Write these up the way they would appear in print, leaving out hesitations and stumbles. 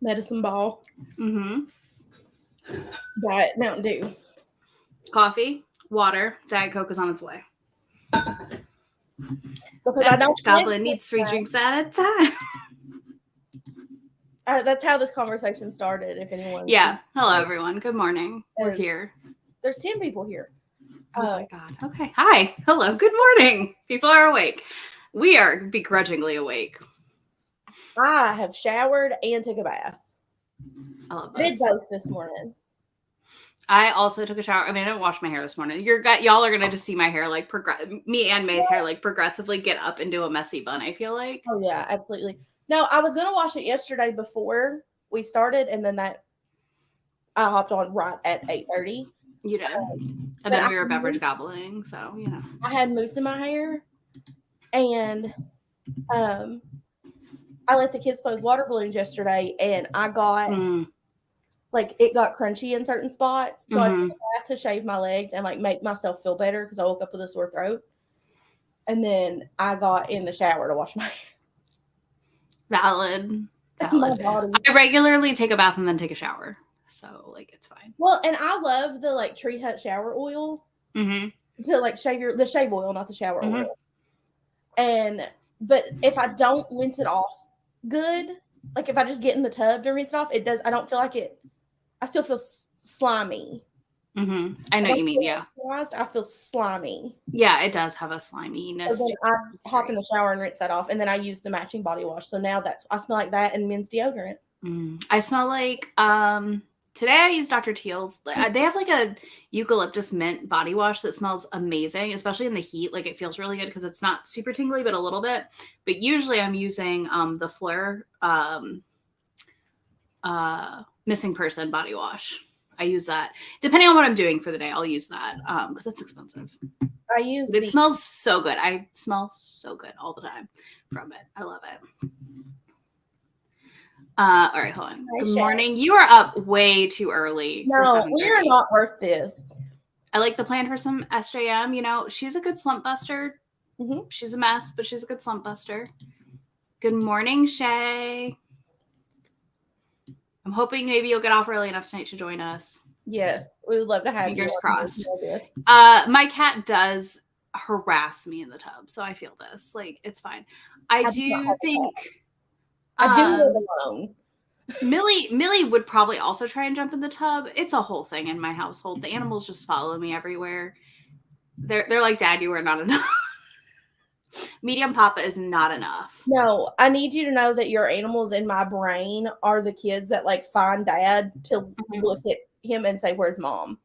medicine ball. Mm-hmm. Diet Mountain Dew. Coffee, water, Diet Coke is on its way. Because I don't Goblin needs 3 drinks at a time. That's how this conversation started, if anyone. Yeah. Hello, everyone. Good morning. We're here. There's 10 people here. Oh, my God. Okay. Hi. Hello. Good morning. People are awake. We are begrudgingly awake. I have showered and took a bath. I love this. I this. did both this morning. I also took a shower. I mean, I didn't wash my hair this morning. Y'all are gonna just see my hair like me and May's hair like progressively get up into a messy bun. I feel like. Oh yeah, absolutely. No, I was gonna wash it yesterday before we started, and then I hopped on right at 8:30. You know, and then we were beverage gobbling, so you know. I had mousse in my hair, and I let the kids play with water balloons yesterday, and I got. Like it got crunchy in certain spots. So I took a bath to shave my legs and like make myself feel better because I woke up with a sore throat. And then I got in the shower to wash my hair. Valid. I regularly take a bath and then take a shower. So like it's fine. Well, and I love the like Tree Hut shower oil. To like shave the shave oil, not the shower oil. But if I don't rinse it off good, like if I just get in the tub to rinse it off, I don't feel like it. I still feel slimy. I know what you mean, yeah. I feel slimy. Yeah, it does have a sliminess. So then I hop in the shower and rinse that off, and then I use the matching body wash. So now I smell like that and men's deodorant. I smell like today I used Dr. Teal's. They have like a eucalyptus mint body wash that smells amazing, especially in the heat. Like it feels really good because it's not super tingly, but a little bit. But usually I'm using the Fleur Missing Person body wash. I use that depending on what I'm doing for the day. I'll use that because it's expensive. It smells so good. I smell so good all the time from it. I love it. All right, hold on. Good morning. You are up way too early. No, we are not worth this. I like the plan for some SJM. You know, she's a good slump buster. She's a mess, but she's a good slump buster. Good morning, Shay. I'm hoping maybe you'll get off early enough tonight to join us. Yes, we would love to have you. Fingers crossed. My cat does harass me in the tub, so I feel this. Like, it's fine. I do think... I do live alone. Millie would probably also try and jump in the tub. It's a whole thing in my household. The animals just follow me everywhere. They're like, Dad, you are not enough. Medium Papa is not enough. No, I need you to know that your animals in my brain are the kids that like find Dad to look at him and say, "Where's Mom?"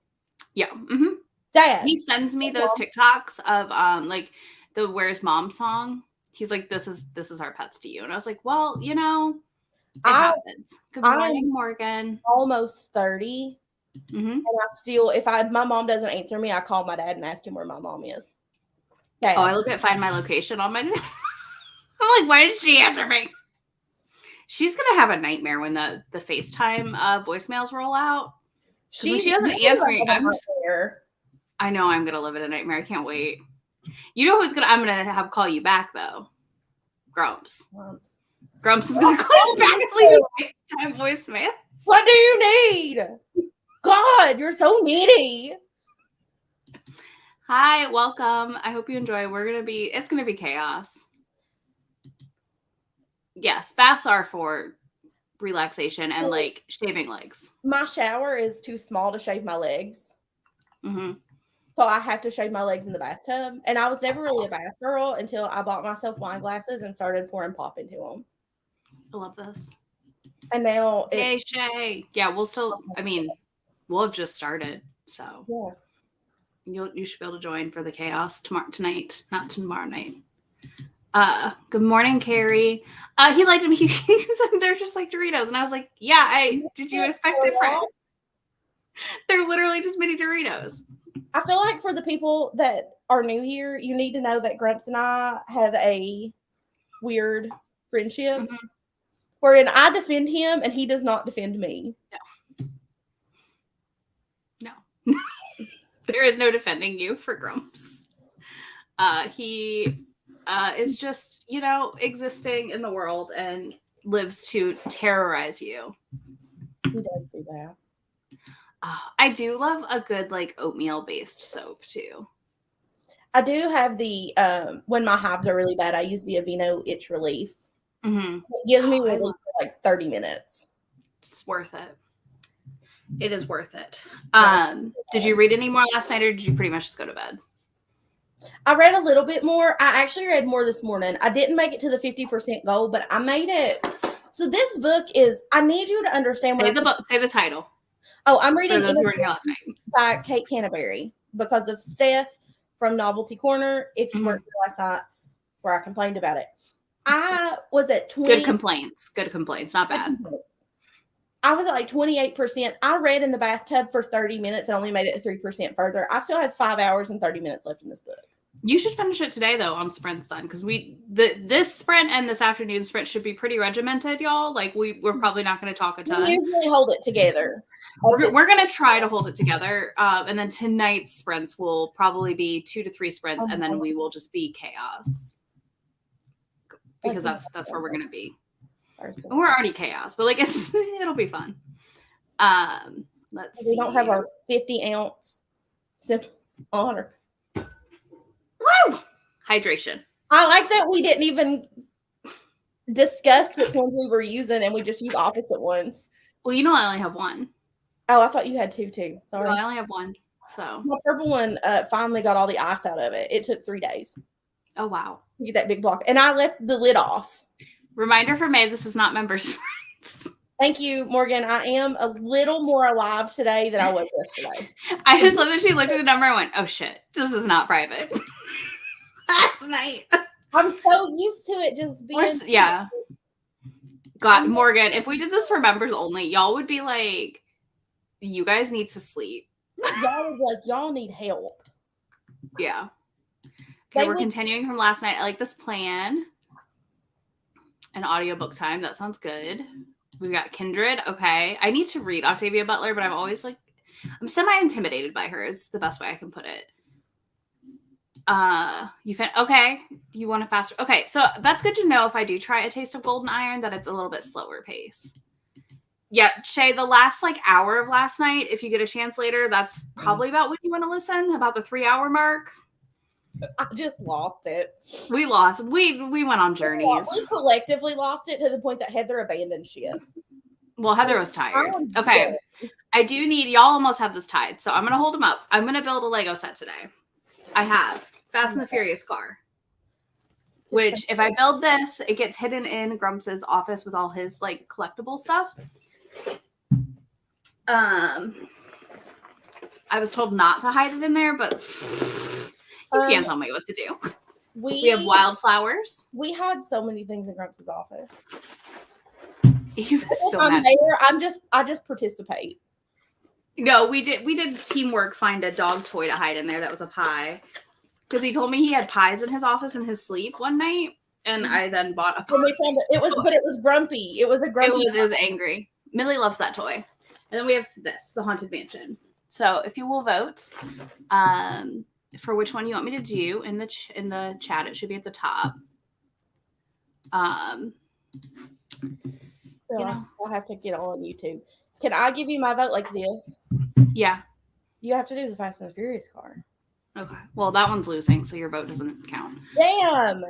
Yeah. Dad. He sends me those TikToks of like the "Where's Mom" song. He's like, "This is our pets to you," and I was like, "Well, you know, it happens." Good morning, Morgan. Almost 30, and I still, if my mom doesn't answer me, I call my dad and ask him where my mom is. Dad. Oh, I look at Find My Location on my. I'm like, why did she answer me? She's gonna have a nightmare when the FaceTime voicemails roll out. When she doesn't answer me, I know I'm gonna live in a nightmare. I can't wait. You know who's I'm gonna have call you back though. Grumps. Grumps is gonna call you back and leave you FaceTime voicemails. What do you need? God, you're so needy. Hi, welcome. I hope you enjoy. It's gonna be chaos. Yes, baths are for relaxation and like shaving legs. My shower is too small to shave my legs. So I have to shave my legs in the bathtub. And I was never really a bath girl until I bought myself wine glasses and started pouring pop into them. I love this. And now Hey, Shay. Yeah, we'll have just started. So yeah. You should be able to join for the chaos tonight, not tomorrow night. Good morning, Carrie. He liked him. He said they're just like Doritos. And I was like, yeah, did you expect different? They're literally just mini Doritos. I feel like for the people that are new here, you need to know that Grumps and I have a weird friendship wherein I defend him and he does not defend me. No. There is no defending you for Grumps. He is just, existing in the world, and lives to terrorize you. He does do that. I do love a good like oatmeal based soap too. I do have the when my hives are really bad, I use the Aveeno Itch Relief. Mm-hmm. It gives me relief for like 30 minutes. It's worth it. It is worth it. Did you read any more last night, or did you pretty much just go to bed? I read a little bit more. I actually read more this morning. I didn't make it to the 50% goal, but I made it. So this book is, I need you to understand Say the book. Say the title. Oh, I'm reading those who were here last night by Kate Canterbury because of Steph from Novelty Corner. If you weren't here last night, where I complained about it, I was at 20. Good complaints. Not bad. I was at like 28%. I read in the bathtub for 30 minutes and only made it 3% further. I still have 5 hours and 30 minutes left in this book. You should finish it today, though, on sprints then, because this sprint and this afternoon sprint should be pretty regimented, y'all. Like, we're probably not going to talk a ton. We usually hold it together. We're going to try to hold it together, and then tonight's sprints will probably be 2 to 3 sprints, and then we will just be chaos, because that's where we're going to be. And we're already chaos, but like it'll be fun. Let's see. We don't have our 50-ounce simple water. Woo! Hydration. I like that we didn't even discuss which ones we were using, and we just used opposite ones. Well, I only have one. Oh, I thought you had two too. Sorry. No, I only have one. So my purple one finally got all the ice out of it. It took 3 days. Oh wow! To get that big block, and I left the lid off. Reminder for May: this is not member sprints. Thank you, Morgan. I am a little more alive today than I was yesterday. I just love that she looked at the number and went, "Oh shit, this is not private." Last night. I'm so used to it just being. Yeah. God, Morgan, if we did this for members only, y'all would be like, "You guys need to sleep." Y'all would be like, "Y'all need help." Yeah. Okay, we're continuing from last night. I like this plan. An audiobook time. That sounds good. We got Kindred. Okay. I need to read Octavia Butler, but I'm semi-intimidated by her is the best way I can put it. Okay. You want to fast? Okay. So that's good to know if I do try A Taste of Golden Iron that it's a little bit slower pace. Yeah. Shay, the last hour of last night, if you get a chance later, that's probably about when you want to listen, about the 3-hour mark. I just lost it. We lost. We went on journeys. We collectively lost it to the point that Heather abandoned shit. Well, Heather was tired. Okay. I do need, y'all almost have this tied, so I'm going to hold them up. I'm going to build a Lego set today. I have Fast and the Furious car, which if I build this, it gets hidden in Grumps's office with all his collectible stuff. I was told not to hide it in there, but you can't tell me what to do. We have wildflowers. We had so many things in Grumps's office. He was so I'm mad. there. I just participate. No, we did teamwork. Find a dog toy to hide in there. That was a pie, because he told me he had pies in his office in his sleep one night, and I then bought a pie. We found it. But it was grumpy. It was a grumpy. It was angry. Millie loves that toy. And then we have this, the Haunted Mansion. So if you will vote, for which one you want me to do in the chat, it should be at the top. I'll have to get on YouTube. Can I give you my vote like this? Yeah. You have to do the Fast and the Furious car. Okay. Well, that one's losing, so your vote doesn't count. Damn.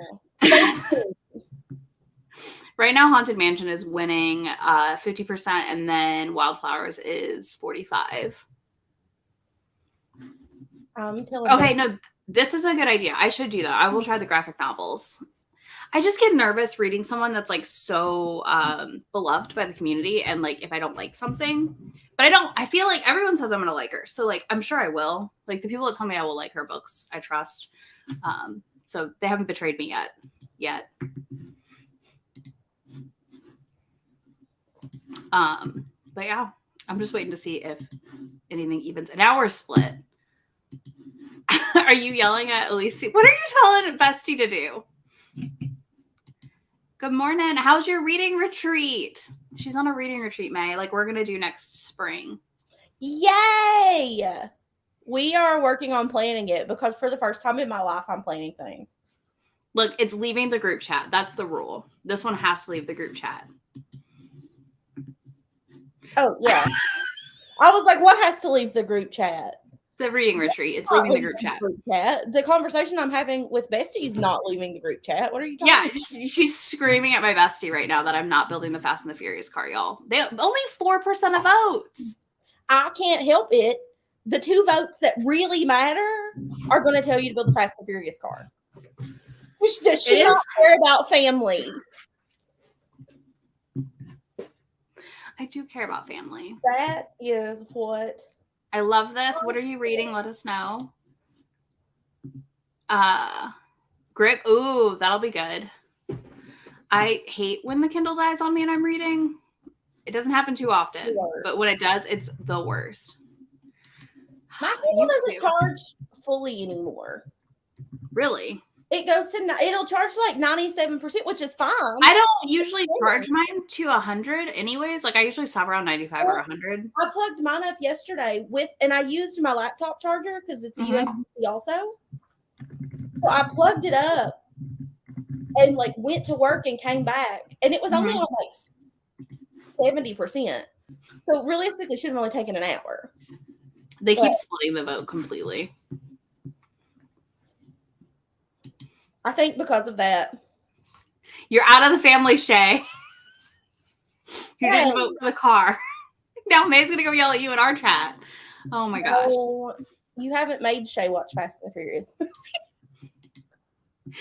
Right now, Haunted Mansion is winning 50%, and then Wildflowers is 45%. I'm telling Okay, you. no, this is a good idea. I should do that. I will try the graphic novels. I just get nervous reading someone that's so beloved by the community, and if I don't like something, but I feel like everyone says I'm gonna like her, so I'm sure I will. The people that tell me I will like her books, I trust. So they haven't betrayed me yet. But yeah, I'm just waiting to see if anything evens. An hour split. Are you yelling at Elise? What are you telling Bestie to do? Good morning. How's your reading retreat? She's on a reading retreat, May. We're going to do next spring. Yay! We are working on planning it because for the first time in my life, I'm planning things. Look, it's leaving the group chat. That's the rule. This one has to leave the group chat. Oh, yeah. I was like, what has to leave the group chat? The reading retreat. It's leaving the group chat. The conversation I'm having with Bestie is not leaving the group chat. What are you talking about? She's screaming at my bestie right now that I'm not building the Fast and the Furious car, y'all. They only 4% of votes. I can't help it. The 2 votes that really matter are going to tell you to build the Fast and Furious car. Does she not care about family? I do care about family. That is what. I love this. What are you reading? Let us know. Grip. Ooh, that'll be good. I hate when the Kindle dies on me and I'm reading. It doesn't happen too often, but when it does, it's the worst. My Kindle doesn't charge fully anymore. Really? It goes to, it'll charge like 97%, which is fine. I don't usually charge mine to 100 anyways. Like I usually stop around 95 or 100. I plugged mine up yesterday and I used my laptop charger because it's a USB-C also. So I plugged it up and like went to work and came back, and it was only on like 70%. So realistically, it should have only taken an hour. They keep splitting the vote completely. I think because of that. You're out of the family, Shay. You didn't vote for the car. Now May's going to go yell at you in our chat. Oh my gosh. You haven't made Shay watch Fast and the Furious.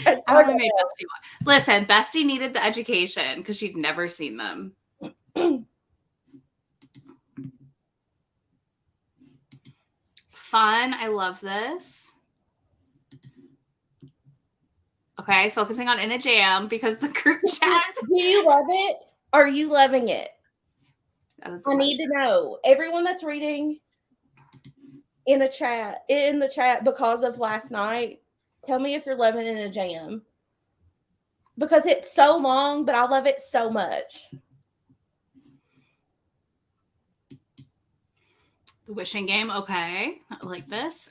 I only made Bestie watch. Listen, Bestie needed the education because she'd never seen them. Fun. I love this. Okay, focusing on In a Jam because the group chat. Do you love it? Are you loving it? I need to know. Everyone that's reading in the chat because of last night, tell me if you're loving In a Jam. Because it's so long, but I love it so much. The wishing game. Okay. I like this.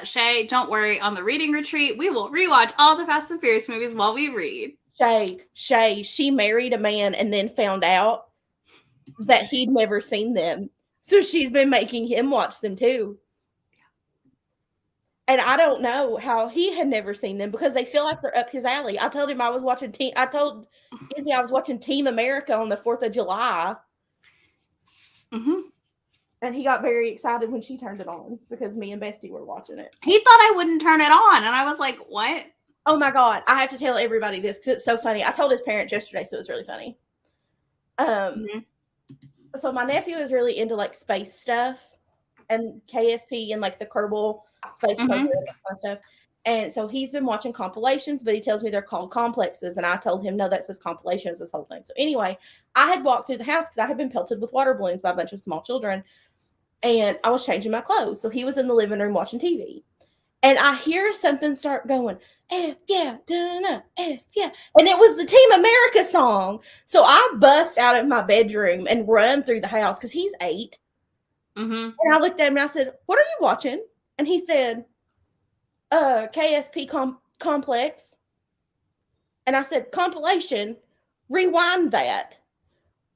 Shay, don't worry. On the reading retreat, we will rewatch all the Fast and Furious movies while we read. Shay, she married a man and then found out that he'd never seen them. So she's been making him watch them too. And I don't know how he had never seen them because they feel like they're up his alley. I told him I was watching I told Izzy I was watching Team America on the 4th of July. And he got very excited when she turned it on because me and Bestie were watching it. He thought I wouldn't turn it on. And I was like, what? Oh my God. I have to tell everybody this because it's so funny. I told his parents yesterday, so it was really funny. So my nephew is really into like space stuff and KSP and like the Kerbal space program and that kind of stuff. And so he's been watching compilations, but he tells me they're called complexes. And I told him, no, that says compilations, this whole thing. So anyway, I had walked through the house because I had been pelted with water balloons by a bunch of small children. And I was changing my clothes. So he was in the living room watching TV. And I hear something start going, F yeah, da-na, F yeah. And it was the Team America song. So I bust out of my bedroom and run through the house because he's 8. And I looked at him and I said, what are you watching? And he said, KSP complex. And I said, compilation, rewind that.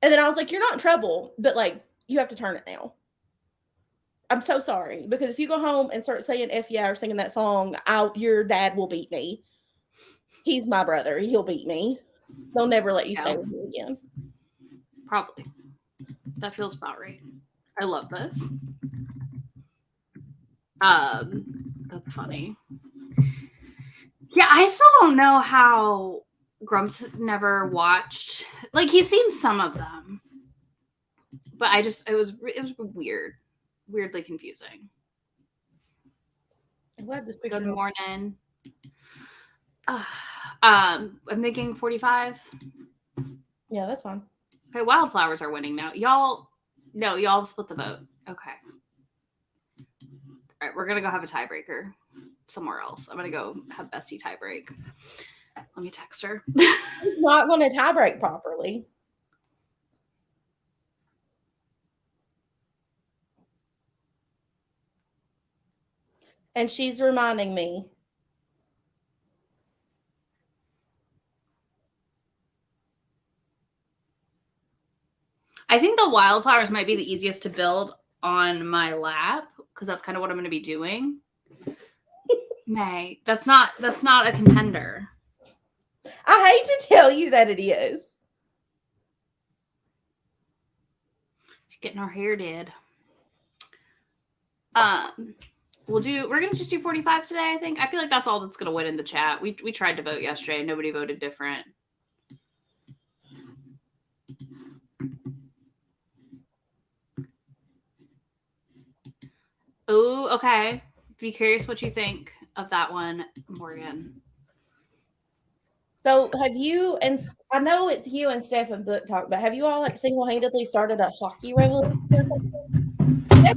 And then I was like, you're not in trouble, but like, you have to turn it now. I'm so sorry, because if you go home and start saying F yeah or singing that song, your dad will beat me. He's my brother. He'll beat me. They'll never let you stay with me again. Probably. That feels about right. I love this. That's funny. Yeah, I still don't know how Grumps never watched. Like, he's seen some of them. But it was weird. Weirdly confusing. I'm glad this picture. Good morning. I'm thinking 45. Yeah, that's fine. Okay, Wildflowers are winning now. Y'all split the vote. Okay. All right, we're gonna go have a tiebreaker somewhere else. I'm gonna go have Bestie tiebreak. Let me text her. He's not gonna tiebreak properly. And she's reminding me. I think the wildflowers might be the easiest to build on my lap because that's kind of what I'm going to be doing. May, that's not a contender. I hate to tell you that it is. She's getting her hair did. We're gonna just do 45s today, I think. I feel like that's all that's gonna win in the chat. We tried to vote yesterday, nobody voted different. Oh, okay. Be curious what you think of that one, Morgan. So have you, and I know it's you and Steph and Book Talk, but have you all like single-handedly started a hockey revolution?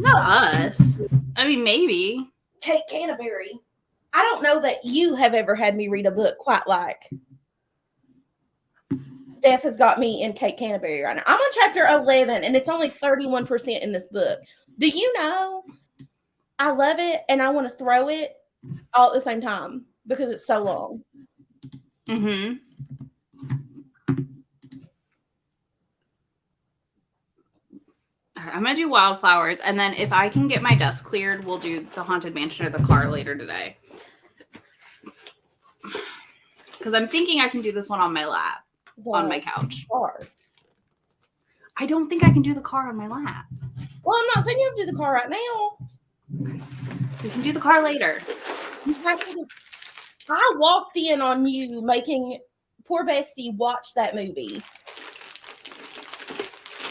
Not us. I mean, maybe. Kate Canterbury. I don't know that you have ever had me read a book quite like Steph has got me in Kate Canterbury right now. I'm on chapter 11 and it's only 31% in this book. Do you know I love it and I want to throw it all at the same time because it's so long. Mm-hmm. All right, I'm going to do wildflowers. And then if I can get my desk cleared, we'll do the Haunted Mansion or the car later today. Because I'm thinking I can do this one on my lap, on my couch. Car. I don't think I can do the car on my lap. Well, I'm not saying you have to do the car right now. We can do the car later. I walked in on you making poor Bestie watch that movie.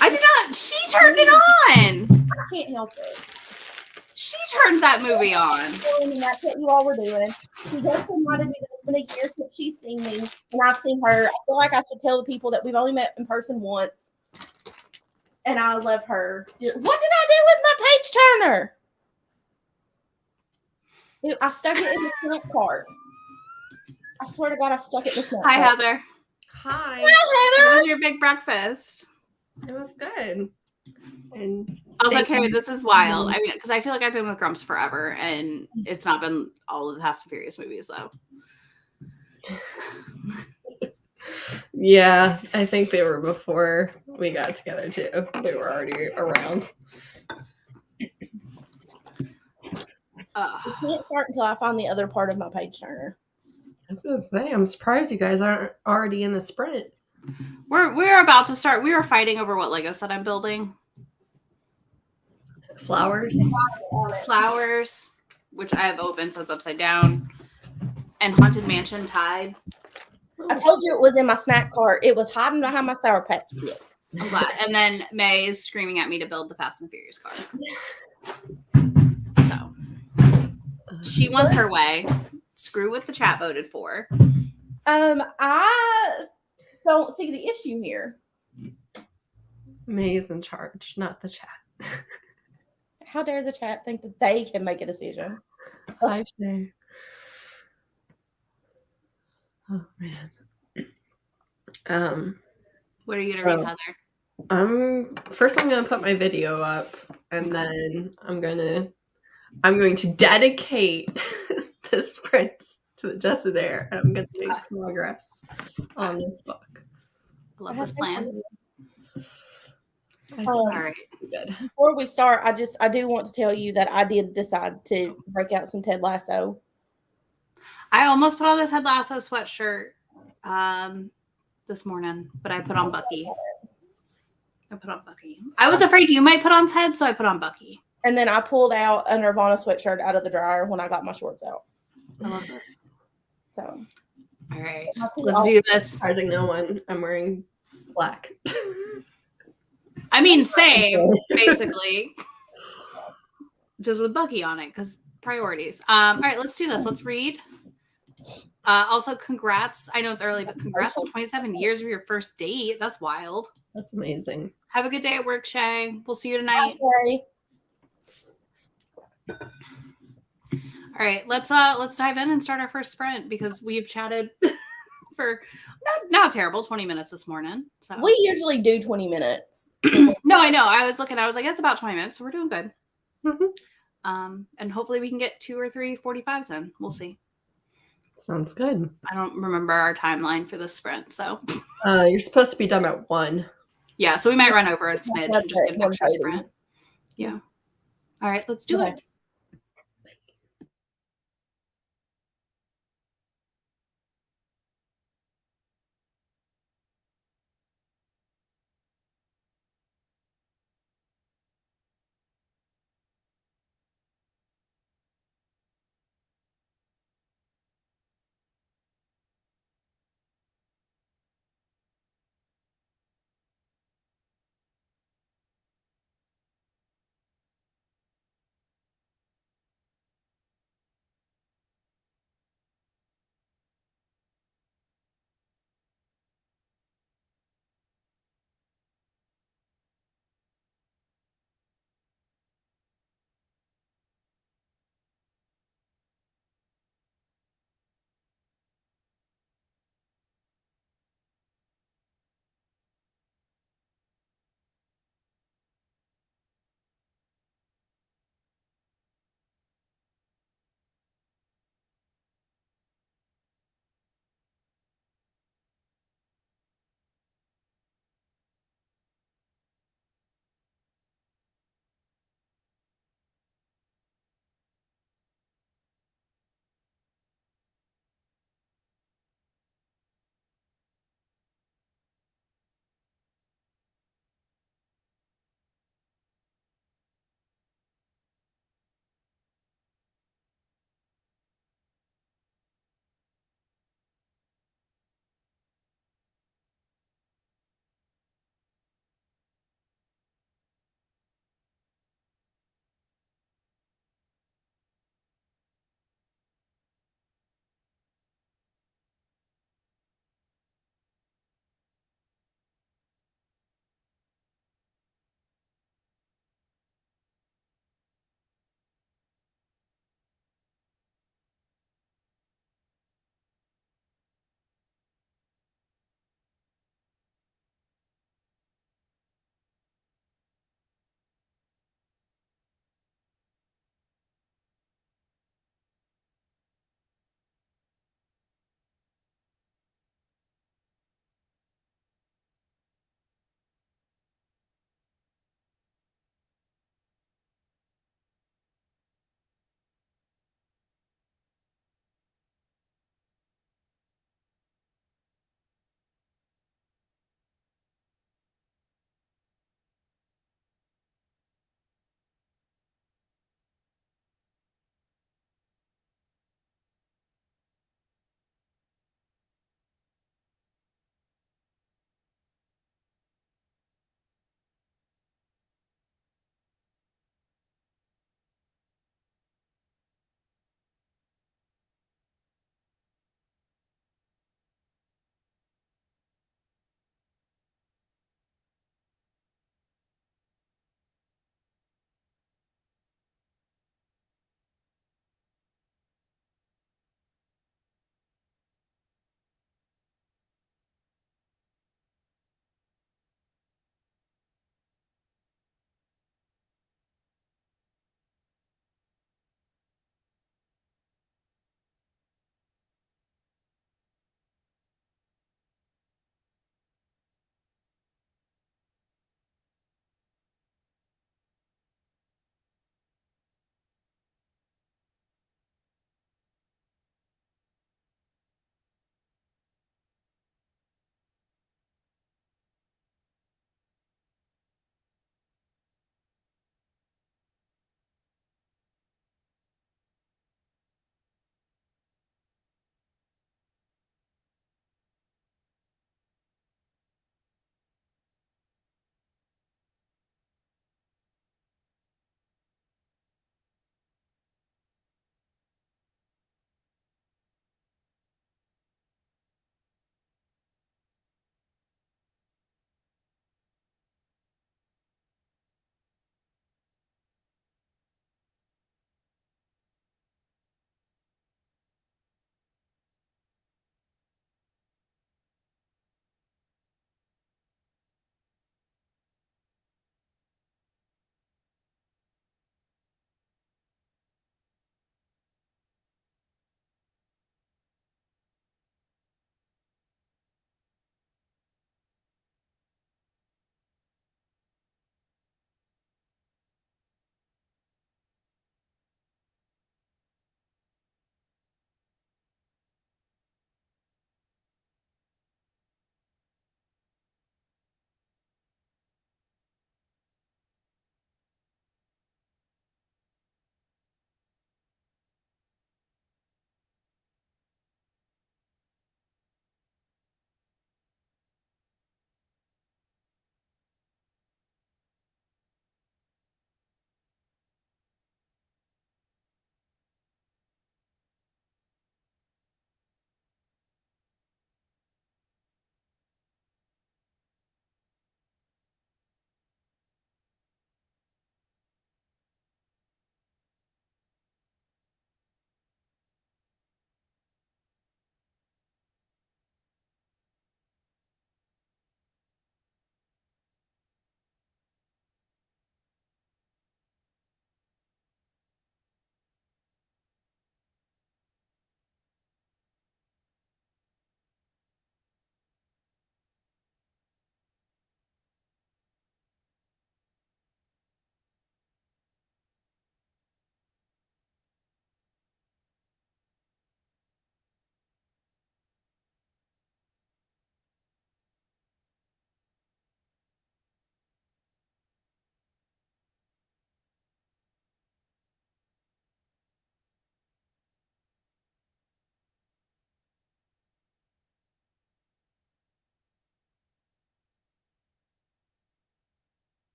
I did not. She turned it on. I can't help it. She turned that movie on. And that's what you all were doing. She just reminded me that it's been a year since she's seen me, and I've seen her. I feel like I should tell the people that we've only met in person once, and I love her. What did I do with my page turner? I stuck it in the snack cart. I swear to God, I stuck it in the snack cart. Hi, Heather. Hi. Hi, Heather. How was your big breakfast? It was good. And I was like, hey, this is wild. I mean, because I feel like I've been with Grumps forever, and it's not been all of the Fast and Furious movies, though. yeah, I think they were before we got together, too. They were already around. I can't start until I find the other part of my page turner. That's what I was saying. I'm surprised you guys aren't already in a sprint. We're about to start. We were fighting over what Lego set I'm building. Flowers, which I have open, so it's upside down, and Haunted Mansion tied. I told you it was in my snack cart. It was hiding behind my Sour Patch Kid. I'm glad. And then May is screaming at me to build the Fast and Furious car. So she wants her way. Screw what the chat voted for. I don't see the issue here. May is in charge, not the chat. How dare the chat think that they can make a decision? Hi, Shay. Oh man. What are you gonna read, Heather? First I'm gonna put my video up, and then I'm going to dedicate this sprint to the Just Adair, and I'm gonna make progress on this book. Love this plan. All right. Good. Before we start, I do want to tell you that I did decide to break out some Ted Lasso. I almost put on the Ted Lasso sweatshirt this morning, but I put on Bucky. I was afraid you might put on Ted, so I put on Bucky. And then I pulled out a Nirvana sweatshirt out of the dryer when I got my shorts out. I love this. So, all right, let's do this. I think no one. I'm wearing black. I mean, same, basically. Just with Bucky on it, because priorities. All right, let's do this. Let's read. Also, congrats. I know it's early, but congrats on 27 years of your first date. That's wild. That's amazing. Have a good day at work, Shay. We'll see you tonight. Bye, All right, let's dive in and start our first sprint because we've chatted for not terrible 20 minutes this morning. So we usually do 20 minutes. No, I know. I was like, it's about 20 minutes, so we're doing good. Mm-hmm. And hopefully we can get 2 or 3 45s in. We'll see. Sounds good. I don't remember our timeline for this sprint, so you're supposed to be done at 1. Yeah, so we might run over a smidge and just get an extra 1:30. sprint. Yeah. All right, let's do it.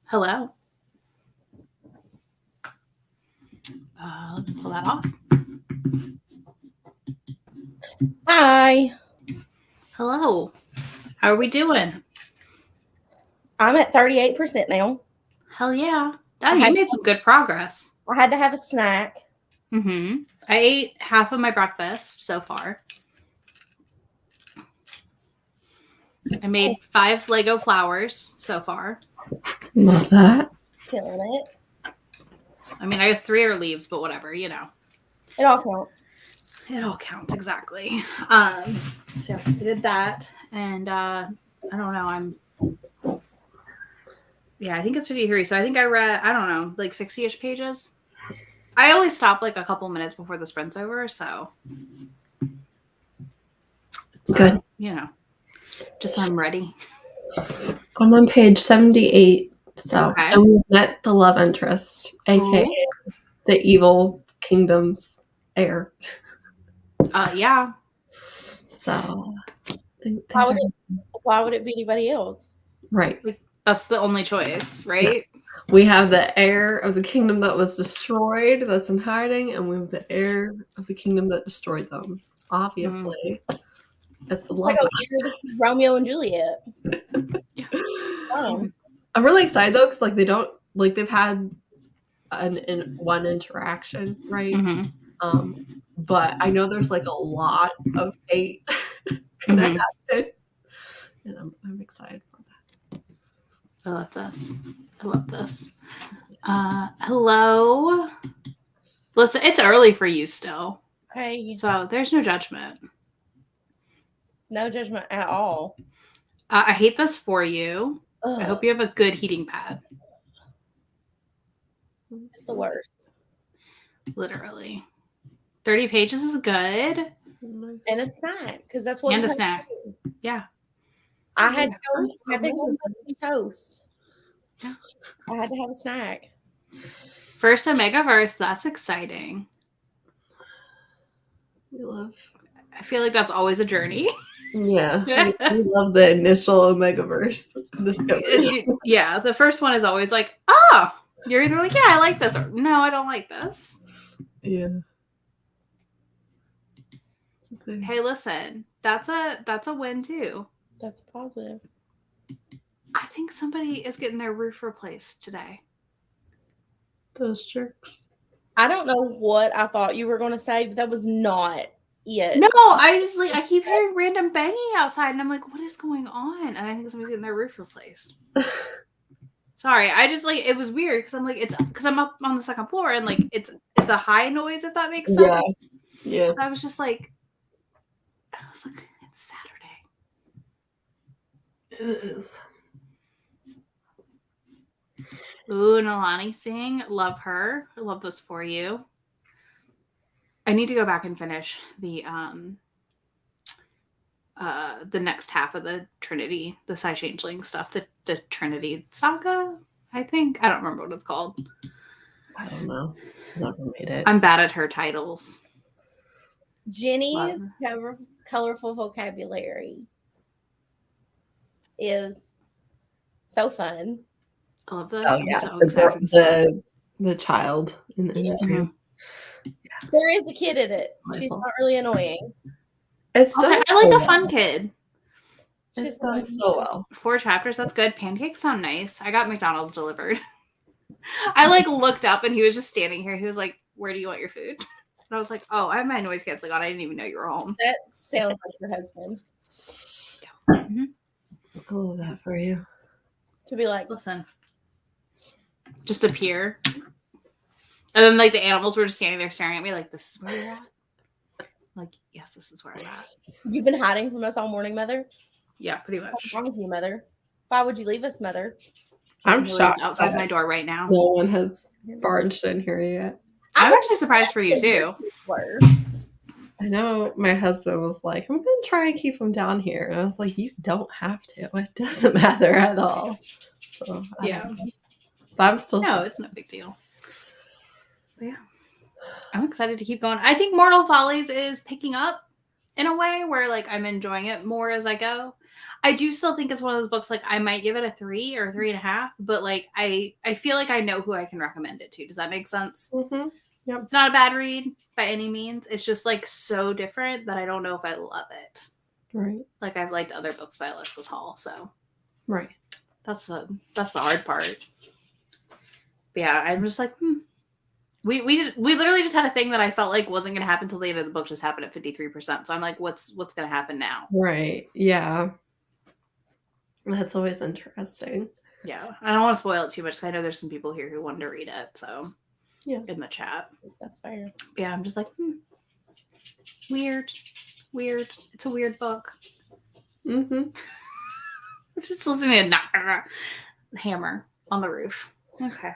Hello. Pull that off. Hi. Hello. How are we doing? I'm at 38% now. Hell yeah. Oh, you made some good progress. I had to have a snack. Mm-hmm. I ate half of my breakfast so far. I made 5 Lego flowers so far. Love that. Killing it. I mean, I guess 3 are leaves, but whatever, you know. It all counts. It all counts, exactly. So I did that, and I don't know, I think it's 53, so I think I read, I don't know, like 60-ish pages. I always stop like a couple minutes before the sprint's over, so it's good. You know, just so I'm ready. I'm on page 78, so Okay. and we met the love interest, aka the evil kingdom's heir. Yeah. So Why would it be anybody else? Right. That's the only choice, right? Yeah. We have the heir of the kingdom that was destroyed, that's in hiding, and we have the heir of the kingdom that destroyed them. Obviously, it's the love. Like Romeo and Juliet. Yeah. I'm really excited though, because like they don't like they've had one interaction, right? Mm-hmm. But I know there's like a lot of hate gonna happen, and I'm excited for that. I love this. I love this. Hello. Listen, it's early for you still. Hey. So there's no judgment. No judgment at all. I hate this for you. Ugh. I hope you have a good heating pad. It's the worst. Literally. 30 pages is good. And a snack, because that's what. And a snack. Yeah. I had to go make some toast. Yeah. I had to have a snack. First Omegaverse, that's exciting. I feel like that's always a journey. Yeah. We love the initial Omegaverse discovery. Yeah, the first one is always like, oh, you're either like, yeah, I like this, or no, I don't like this. Yeah. Hey, listen, that's a win too. That's positive. I think somebody is getting their roof replaced today. Those jerks. I don't know what I thought you were going to say, but that was not it. No, I keep hearing random banging outside, and I'm like, what is going on? And I think somebody's getting their roof replaced. Sorry, I just like, it was weird because I'm like, it's because I'm up on the second floor and like it's a high noise, if that makes sense. Yeah. So I was like, it's Saturday. It is. Ooh, Nalani Singh, love her. I love this for you. I need to go back and finish the next half of the Trinity, the Psy Changeling stuff, the Trinity Saga, I think. I don't remember what it's called. I don't know. Never made it. I'm bad at her titles. Jenny's colorful vocabulary is so fun. I love this. Oh, yeah. So excited the child in the image. Mm-hmm. Yeah. There is a kid in it. She's not really annoying. It's still I like a fun kid. She's done so well. 4 chapters, that's good. Pancakes sound nice. I got McDonald's delivered. I like looked up and he was just standing here. He was like, "Where do you want your food?" And I was like, "Oh, I have my noise canceling on. I didn't even know you were home." That sounds like your husband. Yeah. Mm-hmm. I love that for you. To be like, listen, just appear. And then like the animals were just standing there staring at me like, "This is where you're at?" Like, yes, this is where I'm at. You've been hiding from us all morning, Mother? Yeah, pretty much. What's wrong with you, Mother? Why would you leave us, Mother? I'm shocked. Outside my door right now. No one has barged in here yet. I'm actually surprised for you too. I know my husband was like, I'm going to try and keep him down here. And I was like, you don't have to. It doesn't matter at all. So, yeah. But I'm still it's no big deal. But yeah. I'm excited to keep going. I think Mortal Follies is picking up in a way where like I'm enjoying it more as I go. I do still think it's one of those books, like, I might give it a 3 or 3.5, but, like, I feel like I know who I can recommend it to. Does that make sense? Mm-hmm. Yep. It's not a bad read by any means. It's just, like, so different that I don't know if I love it. Right. Like, I've liked other books by Alexis Hall, so. Right. That's the hard part. But yeah, I'm just like, We literally just had a thing that I felt like wasn't going to happen until the end of the book just happened at 53%. So I'm like, what's going to happen now? Right. Yeah. That's always interesting. Yeah. I don't want to spoil it too much because I know there's some people here who want to read it. So yeah, in the chat. That's fair. Yeah, I'm just like, weird. It's a weird book. Mm-hmm. I'm just listening to hammer on the roof. Okay.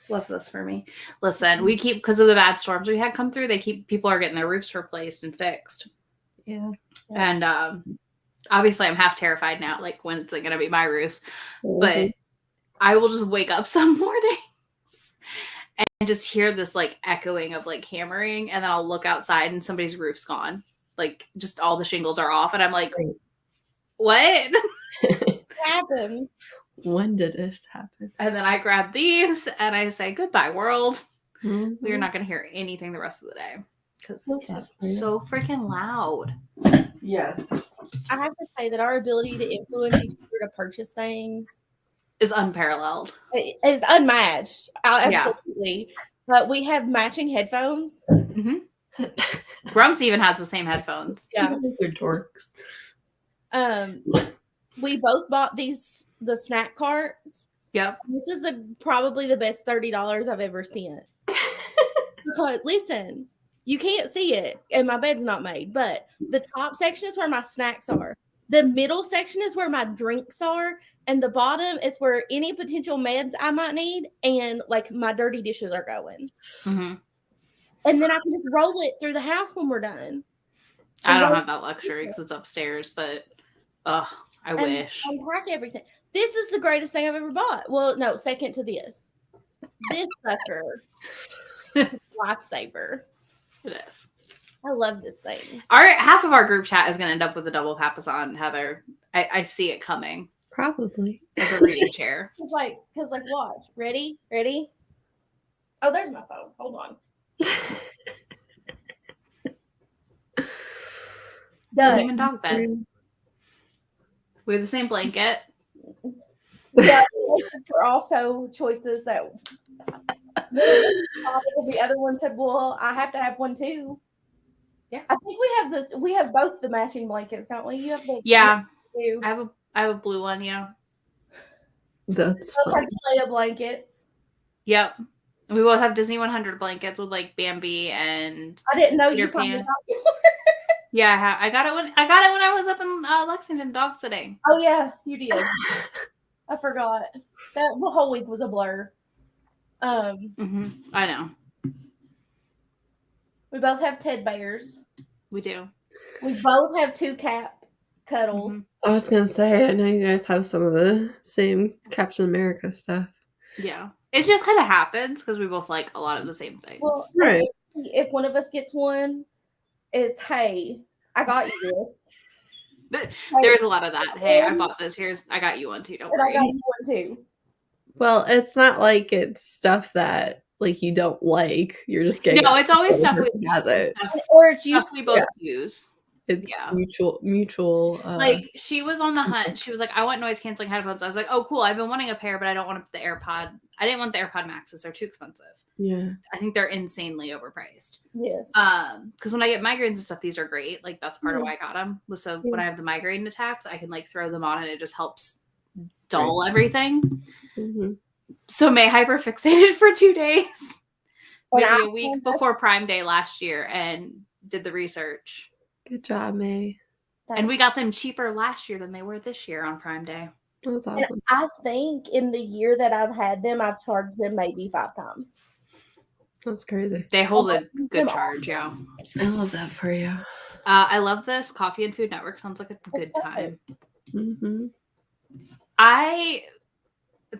Love this for me. Listen, we keep, because of the bad storms we had come through, people are getting their roofs replaced and fixed. Yeah. And obviously I'm half terrified now, like when it's going to be my roof. Mm-hmm. But I will just wake up some mornings and just hear this like echoing of like hammering, and then I'll look outside and somebody's roof's gone. Like just all the shingles are off, and I'm like, what? What happened? When did this happen? And then I grab these and I say, goodbye, world. Mm-hmm. We are not going to hear anything the rest of the day because Love it's just that. so freaking loud. Yes. I have to say that our ability to influence each other to purchase things Is unparalleled. is unmatched. Absolutely. Yeah. But we have matching headphones. Mm-hmm. Grumps even has the same headphones. Yeah. Those are dorks. We both bought the snack carts. Yep. This is probably the best $30 I've ever spent. Because listen, you can't see it, and my bed's not made, but the top section is where my snacks are. The middle section is where my drinks are, and the bottom is where any potential meds I might need, and like my dirty dishes are going. Mm-hmm. And then I can just roll it through the house when we're done. I don't have that luxury because it's upstairs, but I wish. Unpack everything. This is the greatest thing I've ever bought. Well, no, second to this. This sucker is lifesaver. It is. I love this thing. Half of our group chat is going to end up with a double papasan, Heather. I see it coming. Probably. As a reading chair. Because watch. Ready? Oh, there's my phone. Hold on. Done. Human dog bed. We have the same blanket. Yeah, are also choices that the other one said, well, I have to have one too. Yeah. I think we have both the matching blankets, don't we? You have the I have a blue one, yeah. That's fun. Leia blankets. Yep. We both have Disney 100 blankets with like Bambi and I didn't know you found it out. Yeah, I got it when I was up in Lexington dog sitting. Oh yeah, you did. I forgot. That whole week was a blur. I know. We both have Ted Bears. We do. We both have 2 cat cuddles. I was gonna say, I know you guys have some of the same Captain America stuff. Yeah. It just kind of happens because we both like a lot of the same things. Well, right. If one of us gets one, it's, hey, I got you this. There's a lot of that. Hey, I bought this. I got you one too. Don't worry. I got you one too. Well, it's not like it's stuff that like you don't like. You're just getting. No, it's always stuff we has it. Or it's stuff we both use. It's mutual. Like she was on the hunt. She was like, I want noise canceling headphones. I was like, oh, cool. I've been wanting a pair, but I don't want the AirPod. I didn't want the AirPod Maxes. They're too expensive. Yeah. I think they're insanely overpriced. Yes. Because when I get migraines and stuff, these are great. Like that's part of why I got them. So when I have the migraine attacks, I can like throw them on and it just helps dull everything. Mm-hmm. So May hyperfixated for 2 days. Maybe a week before Prime Day last year and did the research. Good job, May. And we got them cheaper last year than they were this year on Prime Day. That's awesome. And I think in the year that I've had them, I've charged them maybe 5 times. That's crazy. They hold a good charge, yeah. I love that for you. I love this. Coffee and Food Network sounds like a good time. Mm-hmm. I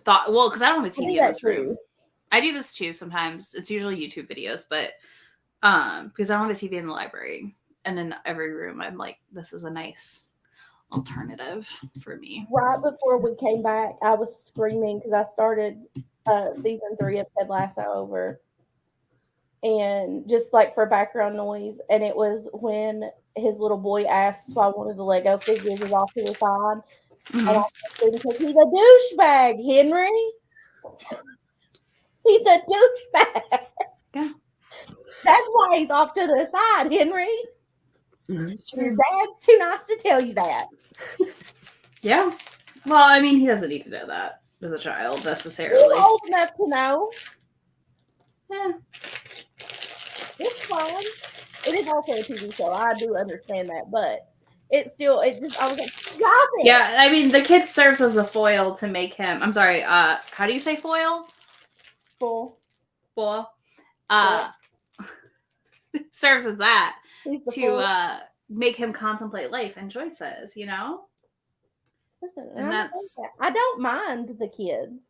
thought, well, because I don't have a TV in this room. Too. I do this too sometimes. It's usually YouTube videos, but because I don't have a TV in the library. And in every room, I'm like, this is a nice alternative for me. Right before we came back, I was screaming because I started season 3 of Ted Lasso over, and just like for background noise. And it was when his little boy asks why one of the Lego figures is off to the side, and I said, because he's a douchebag, Henry. He's a douchebag. Yeah. That's why he's off to the side, Henry. That's Your true. dad's too nice to tell you that. Yeah. Well, I mean, he doesn't need to know that as a child necessarily. He's old enough to know. Yeah. It's fine. It is also a TV show. I do understand that, but it's still, I was like, stop it. Yeah, I mean, the kid serves as the foil to make him, I'm sorry, how do you say foil? Full. Foil. Serves as that to make him contemplate life and choices, you know? Listen, and I don't mind the kids.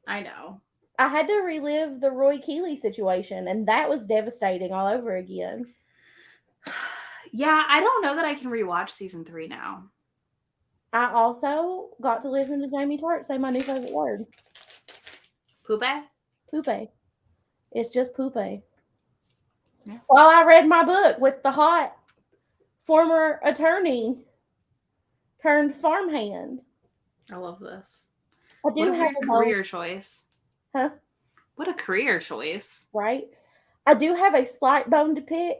I know. I had to relive the Roy Keeley situation, and that was devastating all over again. Yeah, I don't know that I can rewatch season 3 now. I also got to listen to Jamie Tart say my new favorite word. Poupe? Poupe. It's just poupe. Yeah. While I read my book with the hot former attorney turned farmhand. I love this. I do have a career choice. Huh? What a career choice. Right? I do have a slight bone to pick.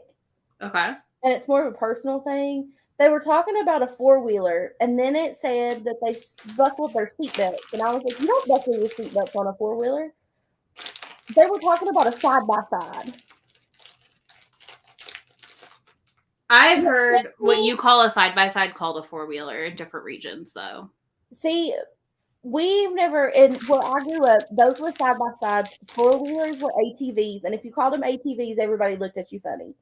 Okay. And it's more of a personal thing. They were talking about a 4-wheeler, and then it said that they buckled their seatbelts. And I was like, you don't buckle your seatbelts on a 4-wheeler. They were talking about a side-by-side. I've heard what you call a side-by-side called a 4-wheeler in different regions, though. See, we've never, where I grew up, those were side-by-sides. 4-wheelers were ATVs. And if you called them ATVs, everybody looked at you funny.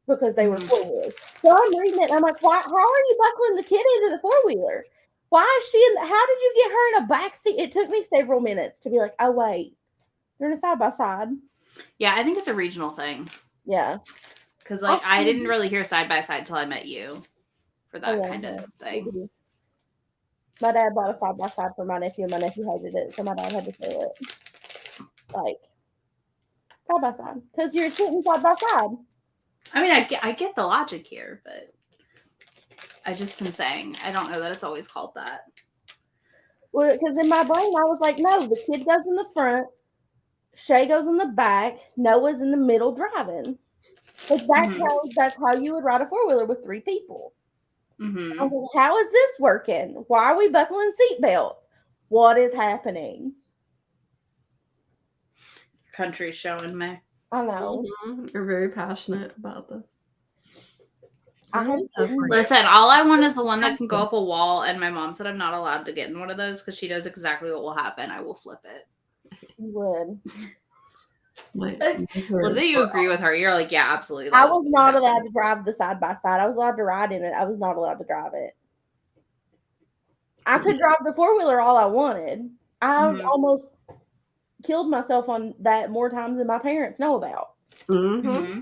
Because they were 4-wheelers. So I'm reading it, and I'm like, why? How are you buckling the kid into the 4-wheeler? Why is she how did you get her in a backseat? It took me several minutes to be like, oh, wait. They're in a side-by-side. Yeah, I think it's a regional thing. Yeah. Because, like, I didn't really hear side-by-side until I met you for that kind of thing. My dad bought a side-by-side for my nephew, and my nephew hated it, so my dad had to sell it. Like, side-by-side. Because you're sitting side-by-side. I mean, I get the logic here, but I just am saying, I don't know that it's always called that. Well, because in my brain, I was like, no, the kid goes in the that Shay goes in the back, Noah's in the middle driving. Like that's how you would ride a 4-wheeler with 3 people. Mm-hmm. I was like, how is this working? Why are we buckling seatbelts? What is happening? Country's showing me. I know. Mm-hmm. You're very passionate about this. Listen, all I want is the one that can go up a wall, and my mom said I'm not allowed to get in one of those because she knows exactly what will happen. I will flip it. You would. Well, then you agree with her. You're like, yeah, absolutely. I was not allowed to drive the side-by-side. I was allowed to ride in it. I was not allowed to drive it. I could drive the 4-wheeler all I wanted. I almost killed myself on that more times than my parents know about. Mm-hmm.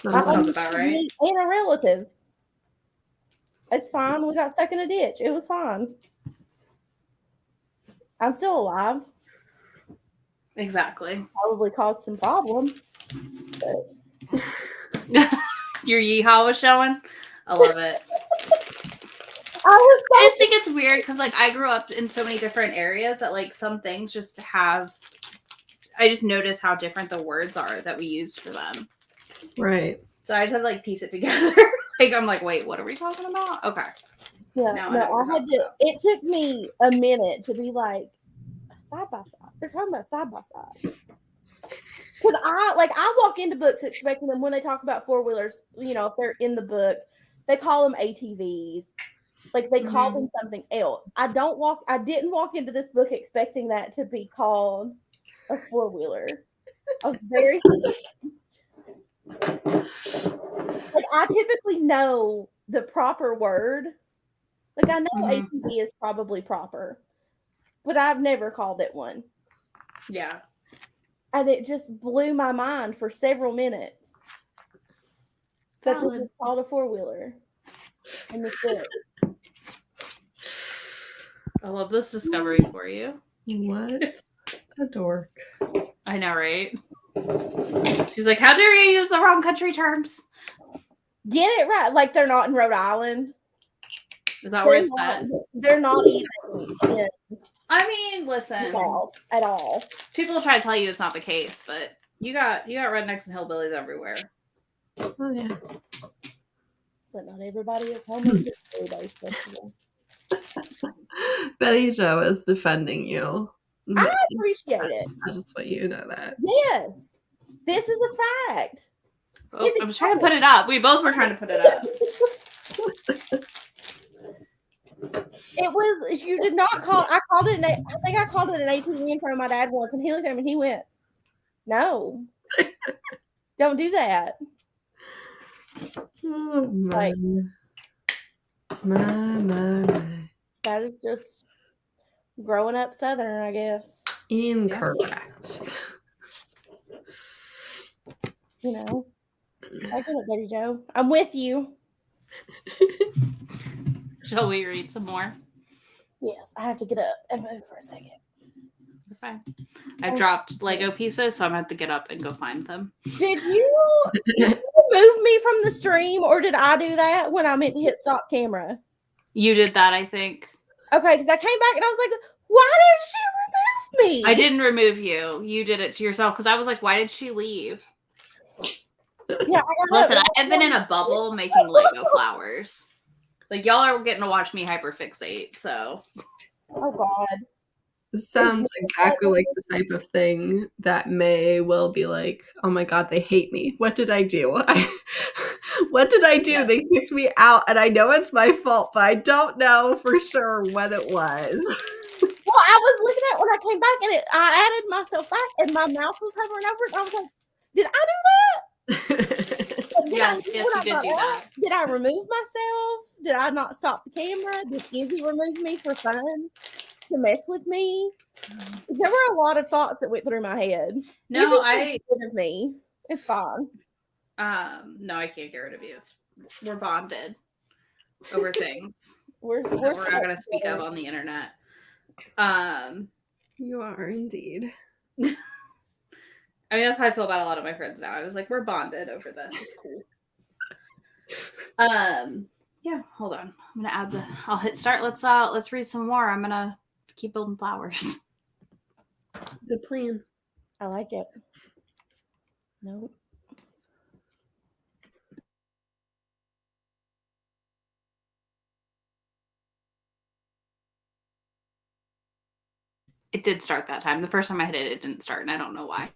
That sounds about right. And a relative. It's fine. We got stuck in a ditch. It was fine. I'm still alive. Exactly. Probably caused some problems. But... Your yeehaw was showing. I love it. I just think it's weird because, like, I grew up in so many different areas that, like, some things just have. I just notice how different the words are that we use for them. Right. So I just had to, like, piece it together. Like, I'm like, wait, what are we talking about? Okay. Yeah. I had to. It took me a minute to be like, side by side. They're talking about side by side. Because I walk into books expecting them when they talk about 4-wheelers, you know, if they're in the book, they call them ATVs. Like they call them something else. I didn't walk into this book expecting that to be called a 4-wheeler. I was very like I typically know the proper word. Like I know ATV is probably proper, but I've never called it one. Yeah. And it just blew my mind for several minutes that this is called a 4-wheeler. And that's it. I love this discovery for you. What a dork. I know, right? She's like, how dare you use the wrong country terms? Get it right. Like they're not in Rhode Island. Is that where it's at? They're not even in I mean, listen. the South at all. People try to tell you it's not the case, but you got rednecks and hillbillies everywhere. Oh yeah. But not everybody is home on this Day festival. Betty Jo is defending you. I appreciate it. I just want you to know that. Yes. This is a fact. Oh, I'm trying to put it up. We both were trying to put it up. It was, you did not call, I think I called it an ATV in front of my dad once, and he looked at me and he went, no. Don't do that. Oh, Like, my. that is just growing up Southern, I guess. Incorrect. You know, I get it, Betty Jo. I'm with you. Shall we read some more? Yes, I have to get up and move for a second. Okay. I've dropped Lego pieces, so I'm going to have to get up and go find them. Did you remove me from the stream, or did I do that when I meant to hit stop camera? You did that, I think. Okay, because I came back and I was like, why did she remove me? I didn't remove you. You did it to yourself, because I was like, why did she leave? Yeah, Listen, I've been in a bubble making Lego flowers. Like, y'all are getting to watch me hyperfixate, so. Oh, God. This sounds exactly like the type of thing that Mae will be like, oh my God, they hate me. What did I do? What did I do? Yes. They kicked me out, and I know it's my fault, but I don't know for sure what it was. Well, I was looking at it when I came back, and I added myself back, and my mouse was hovering over it, and I was like, did I do that? Yes, you did do that. Did I remove myself? Did I not stop the camera? Did Izzy remove me for fun? To mess with me? There were a lot of thoughts that went through my head. No, Izzy rid of me. It's fine. No, I can't get rid of you. We're bonded over things. We're not going to speak of on the internet. You are indeed. I mean, that's how I feel about a lot of my friends now. I was like, we're bonded over this. It's cool. Yeah, hold on. I'm gonna add I'll hit start. Let's read some more. I'm gonna keep building flowers. Good plan. I like it. Nope. It did start that time. The first time I hit it, it didn't start, and I don't know why.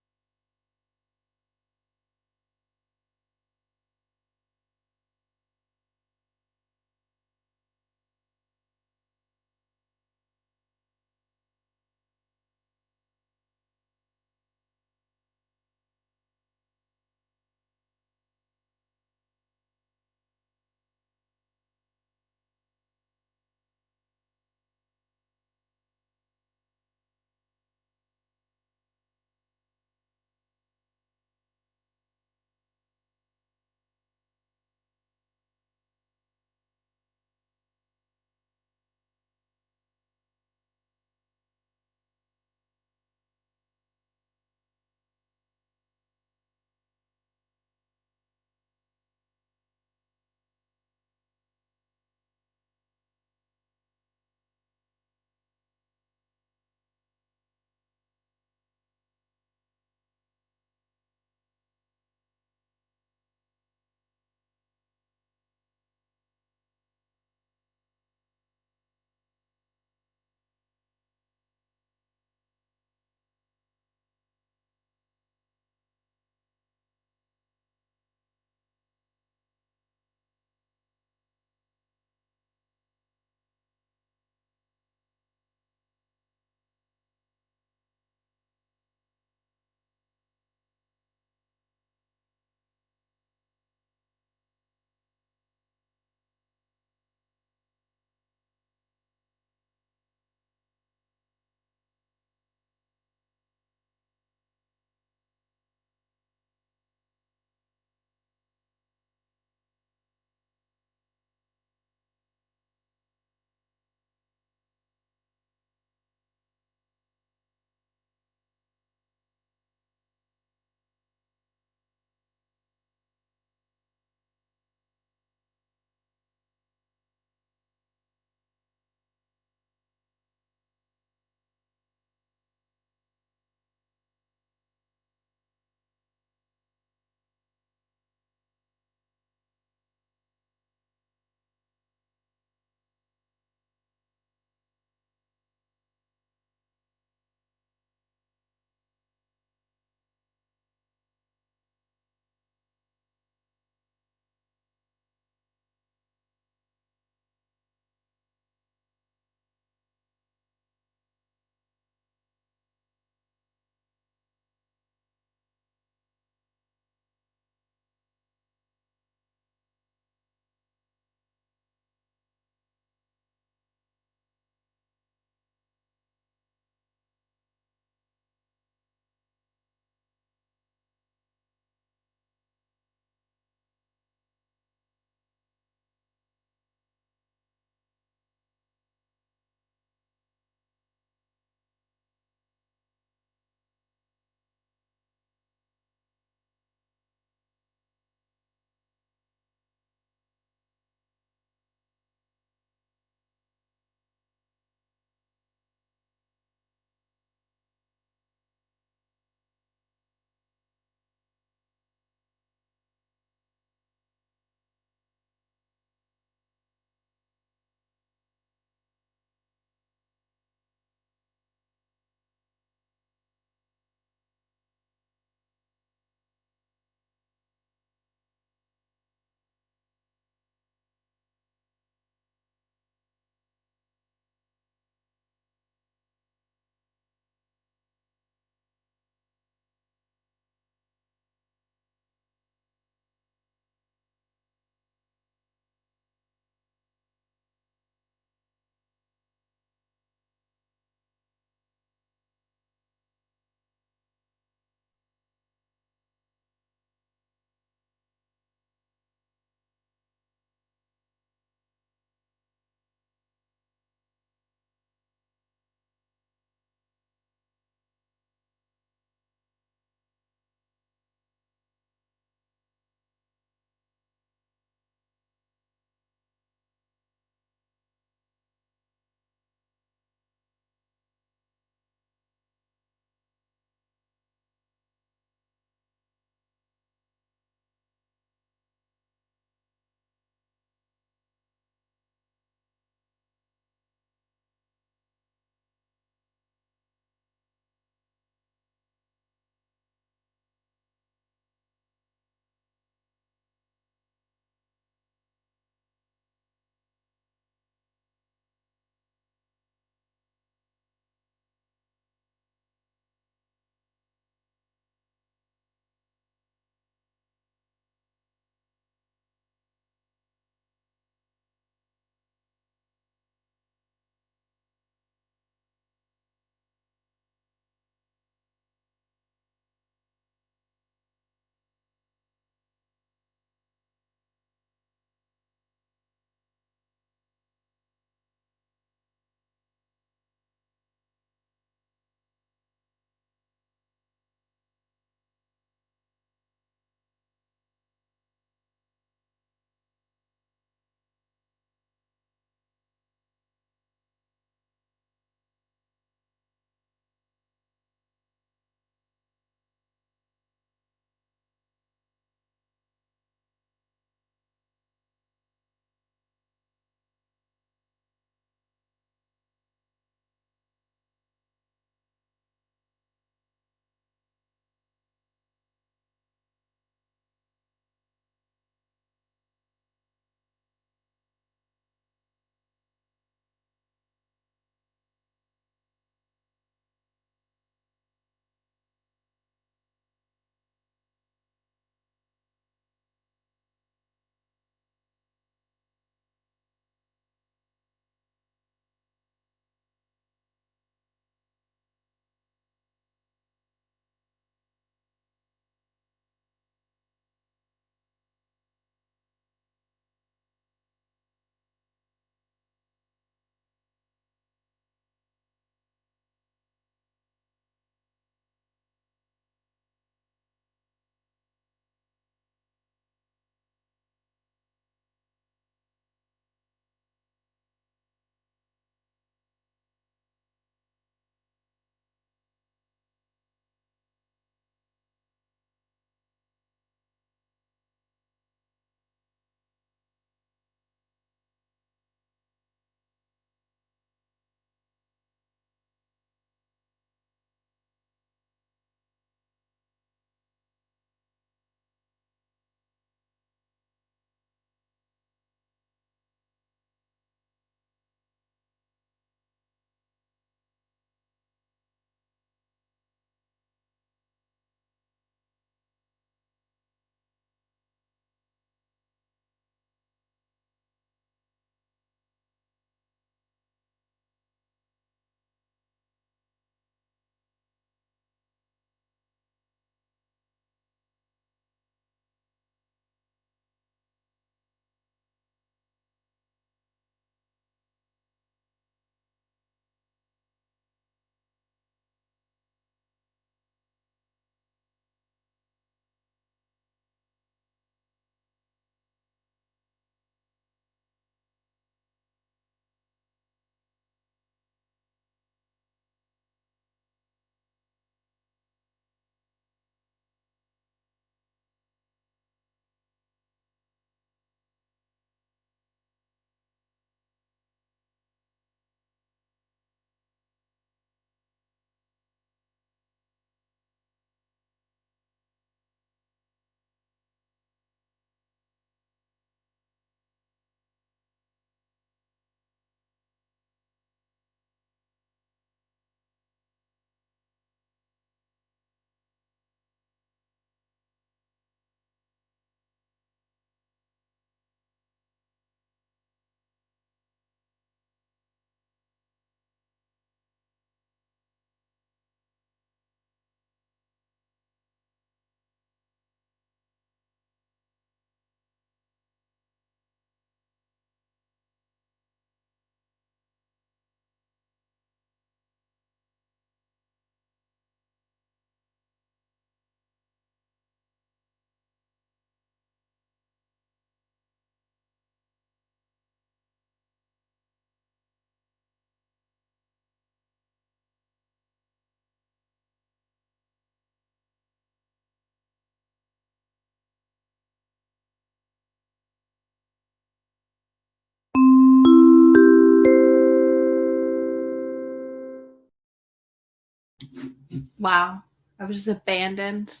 Wow. I was just abandoned.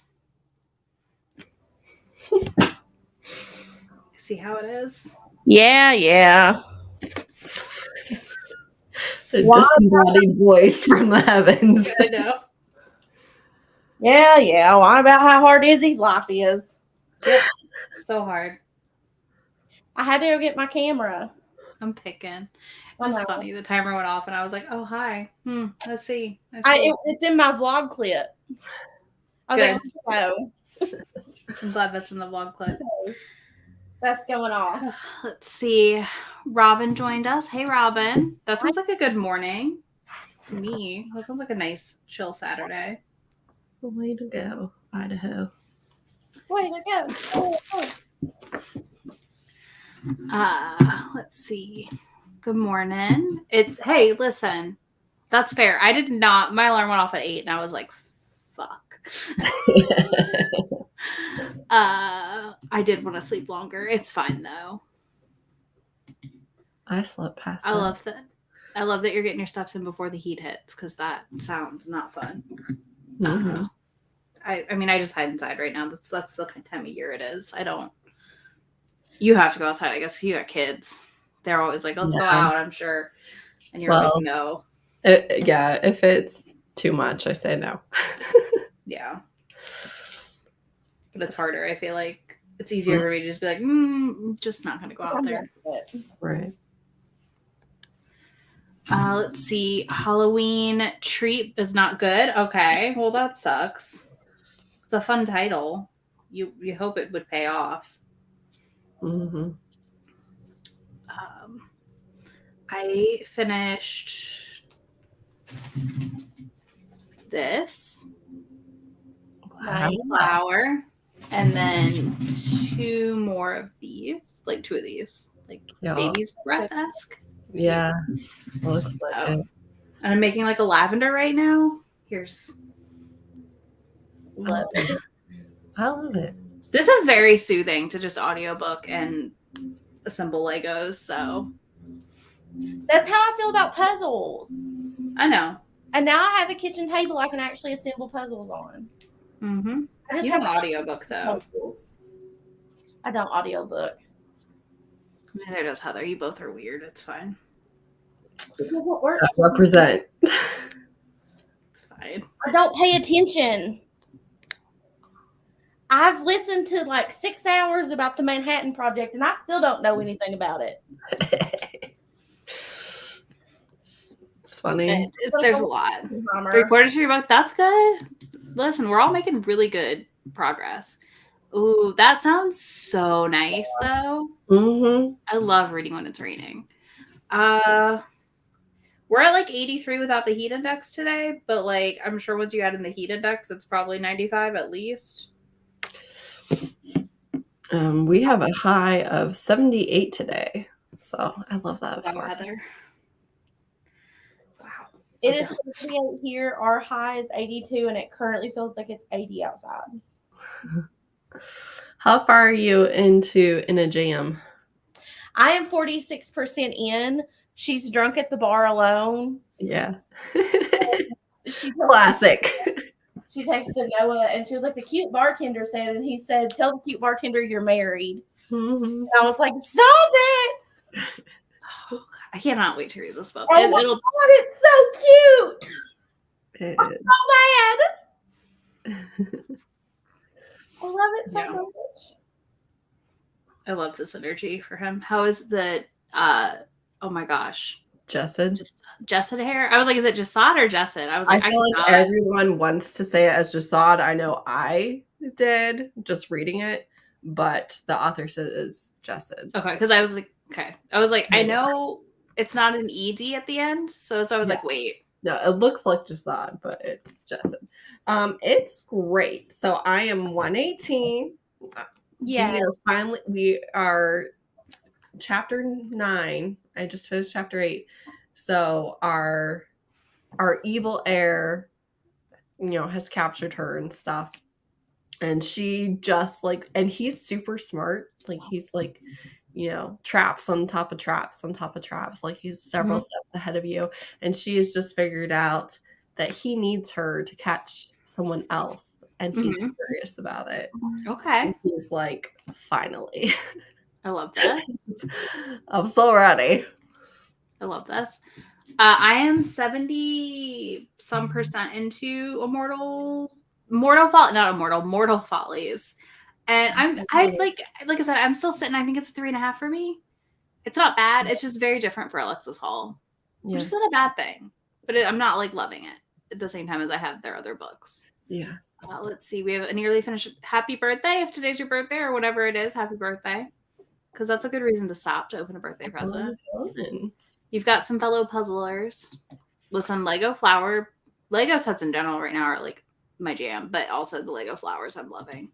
See how it is? Yeah. The disembodied voice from the heavens. I know. Yeah. What about how hard Izzy's life is? Yep. So hard. I had to go get my camera. I'm picking. Just funny. The timer went off and I was like, oh, hi. Let's see. It's in my vlog clip. Good. So I'm glad that's in the vlog clip. That's going off. Let's see. Robin joined us. Hey, Robin. That sounds like a good morning to me. That sounds like a nice, chill Saturday. Way to go, Idaho. Way to go. Let's see. Good morning. Hey, listen. That's fair. I did not. My alarm went off at 8 and I was like, fuck. I did want to sleep longer. It's fine though. I slept past I love that. I love that you're getting your steps in before the heat hits because that sounds not fun. Mm-hmm. I mean, I just hide inside right now. That's the kind of time of year it is. You have to go outside, I guess, if you got kids. They're always like, let's go out, I'm sure. And you're like, no. If it's too much, I say no. Yeah. But it's harder. I feel like it's easier for me to just be like, just not going to go out there. Right. Let's see. Halloween treat is not good. Okay. Well, that sucks. It's a fun title. You hope it would pay off. Mm-hmm. I finished this flower and then two more of these, like two of these, like baby's breath-esque. Yeah. Looks like it. And I'm making like a lavender right now. Here's. I love it. This is very soothing to just audiobook and assemble Legos, so. That's how I feel about puzzles. I know. And now I have a kitchen table I can actually assemble puzzles on. Mm-hmm. You have an audiobook, though. Puzzles. I don't audiobook. Neither does Heather. You both are weird. It's fine. It doesn't work. Represent. It's fine. I don't pay attention. I've listened to like 6 hours about the Manhattan Project, and I still don't know anything about it. It's funny. There's a lot. 3/4 of your book. That's good. Listen, we're all making really good progress. Ooh, that sounds so nice, though. Mm-hmm. I love reading when it's raining. We're at like 83 without the heat index today, but like I'm sure once you add in the heat index, it's probably 95 at least. We have a high of 78 today, so I love that. Wow, Heather. Wow. It is 78 here. Our high is 82, and it currently feels like it's 80 outside. How far are you into In a Jam? I am 46% in. She's drunk at the bar alone. Yeah. Classic. She texted Noah, and she was like, the cute bartender said, and he said, tell the cute bartender you're married. Mm-hmm. And I was like, stop it. Oh, I cannot wait to read this book. Oh my God, it's so cute. I'm so mad. I love it so much. I love this energy for him. How is the oh my gosh. Jessid hair? I was like, is it Jassad or Jessid? I was like, I feel like everyone wants to say it as Jassad. I know I did just reading it, but the author says it's Jessid. Okay, because I was like, I know it's not an ED at the end, so I was like, wait. No, it looks like Jassad, but it's Jessid. It's great. So I am 118. Yeah. We are chapter 9. I just finished chapter 8. So our evil heir, has captured her and stuff. And she just and he's super smart. Like he's traps on top of traps on top of traps. Like he's several steps ahead of you. And she has just figured out that he needs her to catch someone else, and he's curious about it. Okay. And he's like, finally. I love this. I'm so ready. I love this. I am 70% into Mortal Follies. And I like I said, I'm still sitting, I think it's 3.5 for me. It's not bad. It's just very different for Alexis Hall. Which is not a bad thing. But I'm not like loving it at the same time as I have their other books. Yeah. Let's see. We have a nearly finished happy birthday. If today's your birthday or whatever it is, happy birthday. Because that's a good reason to stop to open a birthday present. You've got some fellow puzzlers. Listen, Lego sets in general right now are like my jam, but also the Lego flowers I'm loving.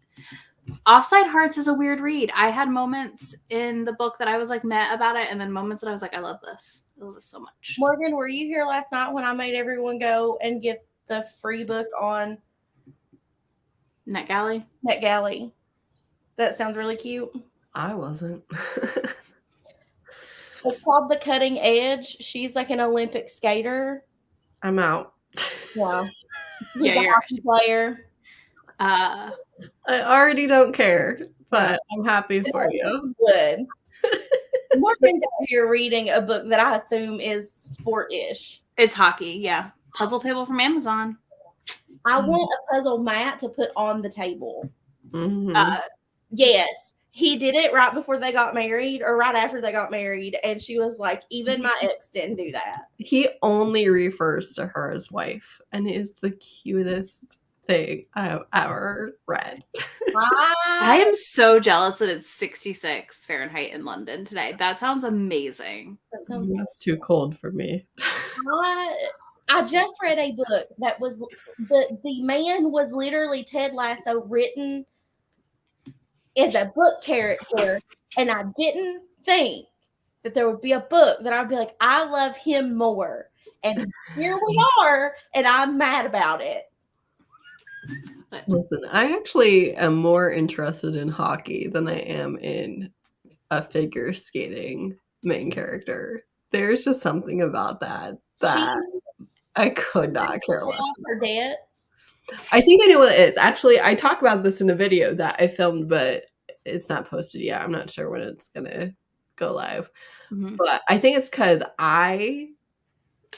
Offside Hearts is a weird read. I had moments in the book that I was like meh about it, and then moments that I was like, I love this. I love this so much. Morgan, were you here last night when I made everyone go and get the free book on NetGalley? NetGalley. That sounds really cute. I wasn't. It's called The Cutting Edge. She's like an Olympic skater. I'm out. Yeah. Yeah, He's a hockey player. I already don't care, but I'm happy for you. Good. Morgan's out here reading a book that I assume is sport-ish. It's hockey, yeah. Puzzle table from Amazon. I want a puzzle mat to put on the table. Mm-hmm. Yes. He did it right before they got married or right after they got married. And she was like, even my ex didn't do that. He only refers to her as wife, and it is the cutest thing I've ever read. I am so jealous that it's 66 Fahrenheit in London today. That sounds amazing. That's too cold for me. I just read a book that was the man was literally Ted Lasso written as a book character, and I didn't think that there would be a book that I'd be like, I love him more. And here we are, and I'm mad about it. Listen, I actually am more interested in hockey than I am in a figure skating main character. There's just something about that I could not care less about. Debts. I think I know what it is. Actually, I talk about this in a video that I filmed, but it's not posted yet. I'm not sure when it's going to go live. Mm-hmm. But I think it's because I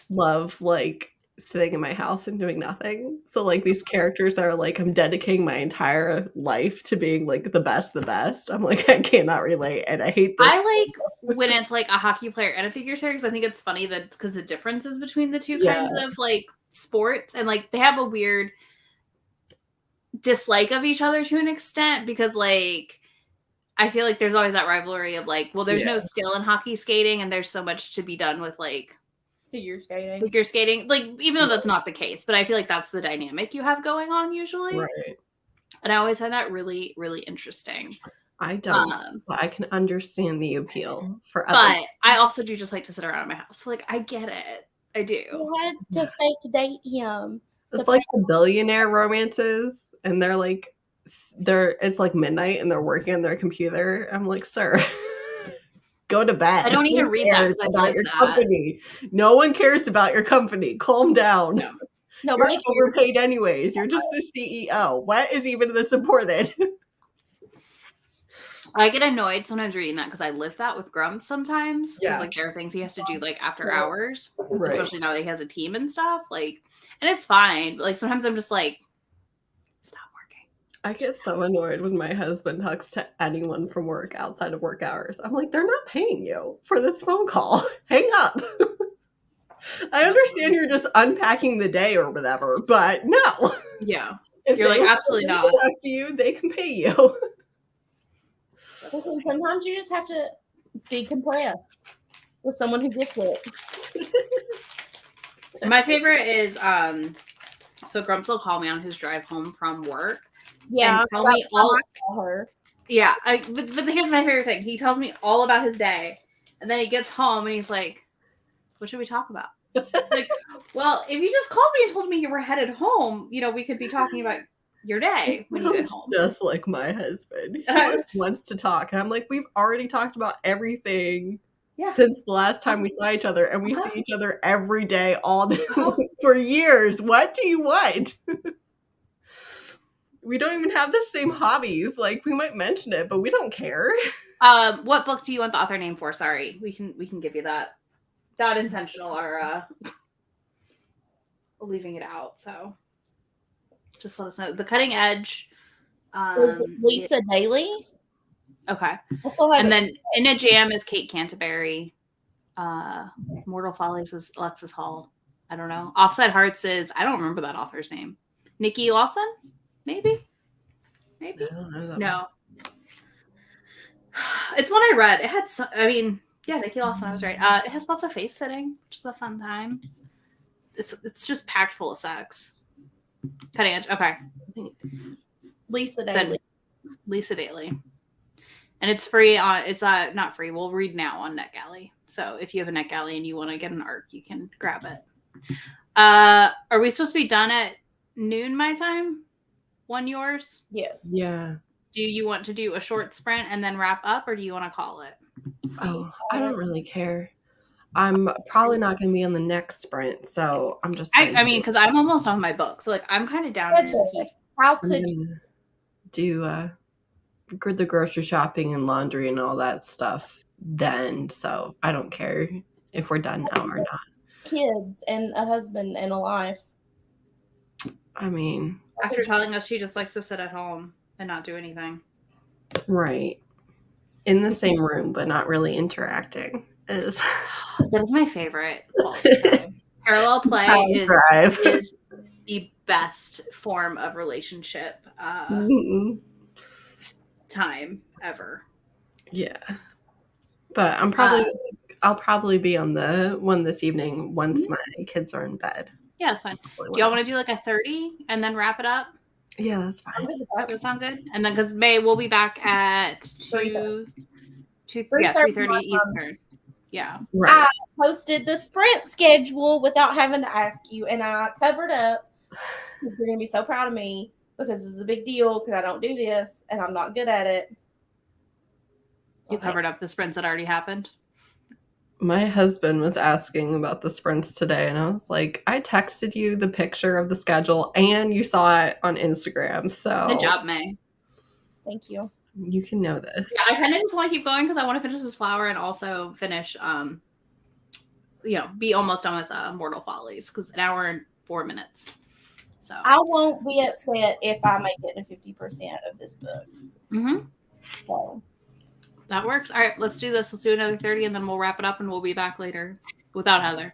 love, like, sitting in my house and doing nothing. So, like, these characters that are, like, I'm dedicating my entire life to being, like, the best. I'm like, I cannot relate, and I hate this. I like when it's, like, a hockey player and a figure skater, because I think it's funny that because the differences between the two kinds of, like, sports, and, like, they have a weird dislike of each other to an extent, because, like, I feel like there's always that rivalry of, like, well, there's no skill in hockey skating, and there's so much to be done with, like, figure skating. Like, even though that's not the case, but I feel like that's the dynamic you have going on usually. Right. And I always find that really, really interesting. I don't, but I can understand the appeal for others. But I also do just like to sit around in my house. So, like, I get it. I do. You had to fake date him. It's like the billionaire romances, and it's like midnight and they're working on their computer. I'm like, sir, go to bed. I don't even read that about your company. No one cares about your company. Calm down. No. Nobody You're overpaid anyways. You're just the CEO. What is even this important? I get annoyed sometimes reading that because I live that with Grumps sometimes. Because like there are things he has to do like after hours, especially now that he has a team and stuff. Like, and it's fine. But, like sometimes I'm just like, stop working. I get so annoyed when my husband talks to anyone from work outside of work hours. I'm like, they're not paying you for this phone call. Hang up. I understand you're just unpacking the day or whatever, but no. Yeah, you're like absolutely not. Talk to you, they can pay you. Listen, sometimes you just have to decompress with someone who gets it. My favorite is so Grumps will call me on his drive home from work. Yeah, and tell me all her. Yeah, but here's my favorite thing. He tells me all about his day, and then he gets home and he's like, "What should we talk about?" Like, well, if you just called me and told me you were headed home, you know, we could be talking about your day when you get home. Just like my husband. He wants to talk. And I'm like, we've already talked about everything since the last time we saw each other, and we see each other every day, all day. for years. What do you want? We don't even have the same hobbies. Like, we might mention it, but we don't care. What book do you want the author name for? Sorry, we can give you that. Not intentional or leaving it out. So just let us know. The Cutting Edge. Was it Lisa Daly? Okay. I still have And then In a Jam is Kate Canterbury. Mortal Follies is Alexis Hall. I don't know. Offside Hearts is, I don't remember that author's name. Nikki Lawson? Maybe? I don't know that No. It's one I read. It had Nikki Lawson, I was right. It has lots of face sitting, which is a fun time. It's just packed full of sex. Cutting Edge. Okay. Lisa Daly. Lisa Daly. And it's free on it's not free. We'll read now on NetGalley. So if you have a NetGalley and you want to get an ARC, you can grab it. Are we supposed to be done at noon my time? One yours? Yes. Yeah. Do you want to do a short sprint and then wrap up, or do you want to call it? Oh, I don't really care. I'm probably not going to be on the next sprint, so I'm just. I mean, because I'm almost on my book, so like I'm kind of down to just keep. How could you do the grocery shopping and laundry and all that stuff then? So I don't care if we're done now or not. kids and a husband and a life? I mean, After telling us she just likes to sit at home and not do anything. right. In the same room, but not really interacting. That is my favorite quality time. Parallel play is the best form of relationship time ever. Yeah. But I'll probably be on the one this evening once my kids are in bed. Yeah, that's fine. Do y'all want to do like a 30 and then wrap it up? Yeah, that's fine. Does that sound good? And then because May will be back at 3:30 Eastern. Yeah. Right. I posted the sprint schedule without having to ask you, and I covered up. You're gonna be so proud of me because this is a big deal because I don't do this and I'm not good at it. You covered up the sprints that already happened? My husband was asking about the sprints today, and I was like, I texted you the picture of the schedule and you saw it on Instagram. So good job, May. Thank you. You can know this. Yeah, I kind of just want to keep going because I want to finish this flower and also finish, be almost done with Mortal Follies because an hour and 4 minutes. So I won't be upset if I make it to 50% of this book. Mm-hmm. So that works. All right, let's do this. Let's do another 30 and then we'll wrap it up and we'll be back later without Heather.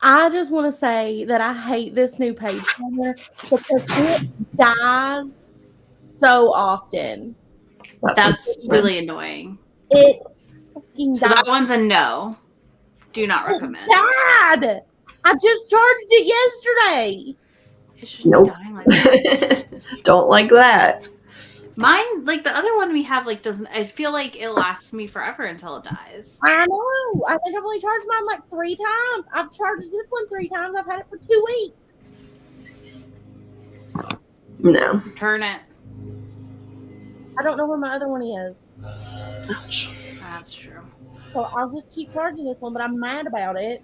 I just want to say that I hate this new page turner because it dies so often. That's really annoying. It fucking So dies. that one's a no. Do not recommend. It died. I just charged it yesterday. It shouldn't be dying like that. Don't like that. Mine, like the other one we have, like doesn't. I feel like it lasts me forever until it dies. I know. I think I've only charged mine like 3 times. I've charged this one 3 times. I've had it for 2 weeks. No. Turn it. I don't know where my other one is. Ouch. That's true. So I'll just keep charging this one, but I'm mad about it.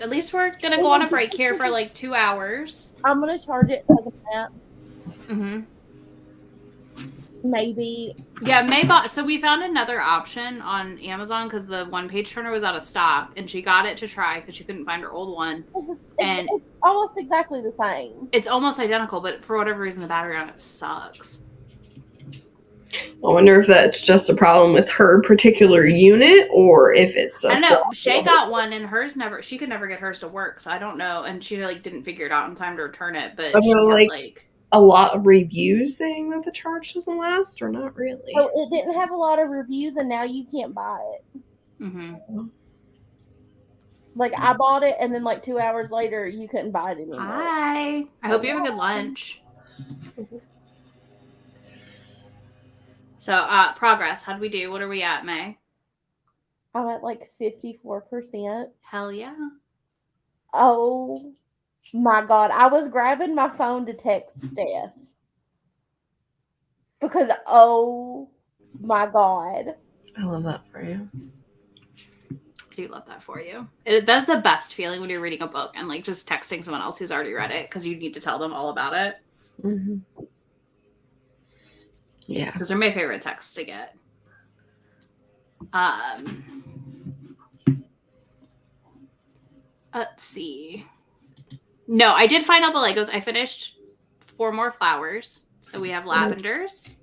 At least we're gonna go on a break here for like 2 hours. I'm gonna charge it like a nap. Mm-hmm. Maybe. Yeah, May bought. So we found another option on Amazon because the one page turner was out of stock, and she got it to try because she couldn't find her old one. And it's almost exactly the same. It's almost identical, but for whatever reason, the battery on it sucks. I wonder if that's just a problem with her particular unit, or if it's. I don't know. Shay got one, and hers never. She could never get hers to work, so I don't know. And she like didn't figure it out in time to return it, but she had like a lot of reviews saying that the charge doesn't last, or not really. So it didn't have a lot of reviews, and now you can't buy it. Mm-hmm. Like I bought it, and then like 2 hours later, you couldn't buy it anymore. Hi. I hope you have a good lunch. So, progress. How'd we do? What are we at, May? I'm at like 54%. Hell yeah. Oh my God. I was grabbing my phone to text Steph. Because, oh my God. I love that for you. I do love that for you. That's the best feeling when you're reading a book and like just texting someone else who's already read it because you need to tell them all about it. Mm-hmm. Yeah. Those are my favorite texts to get. Let's see. No, I did find all the Legos. I finished 4 more flowers. So we have lavenders.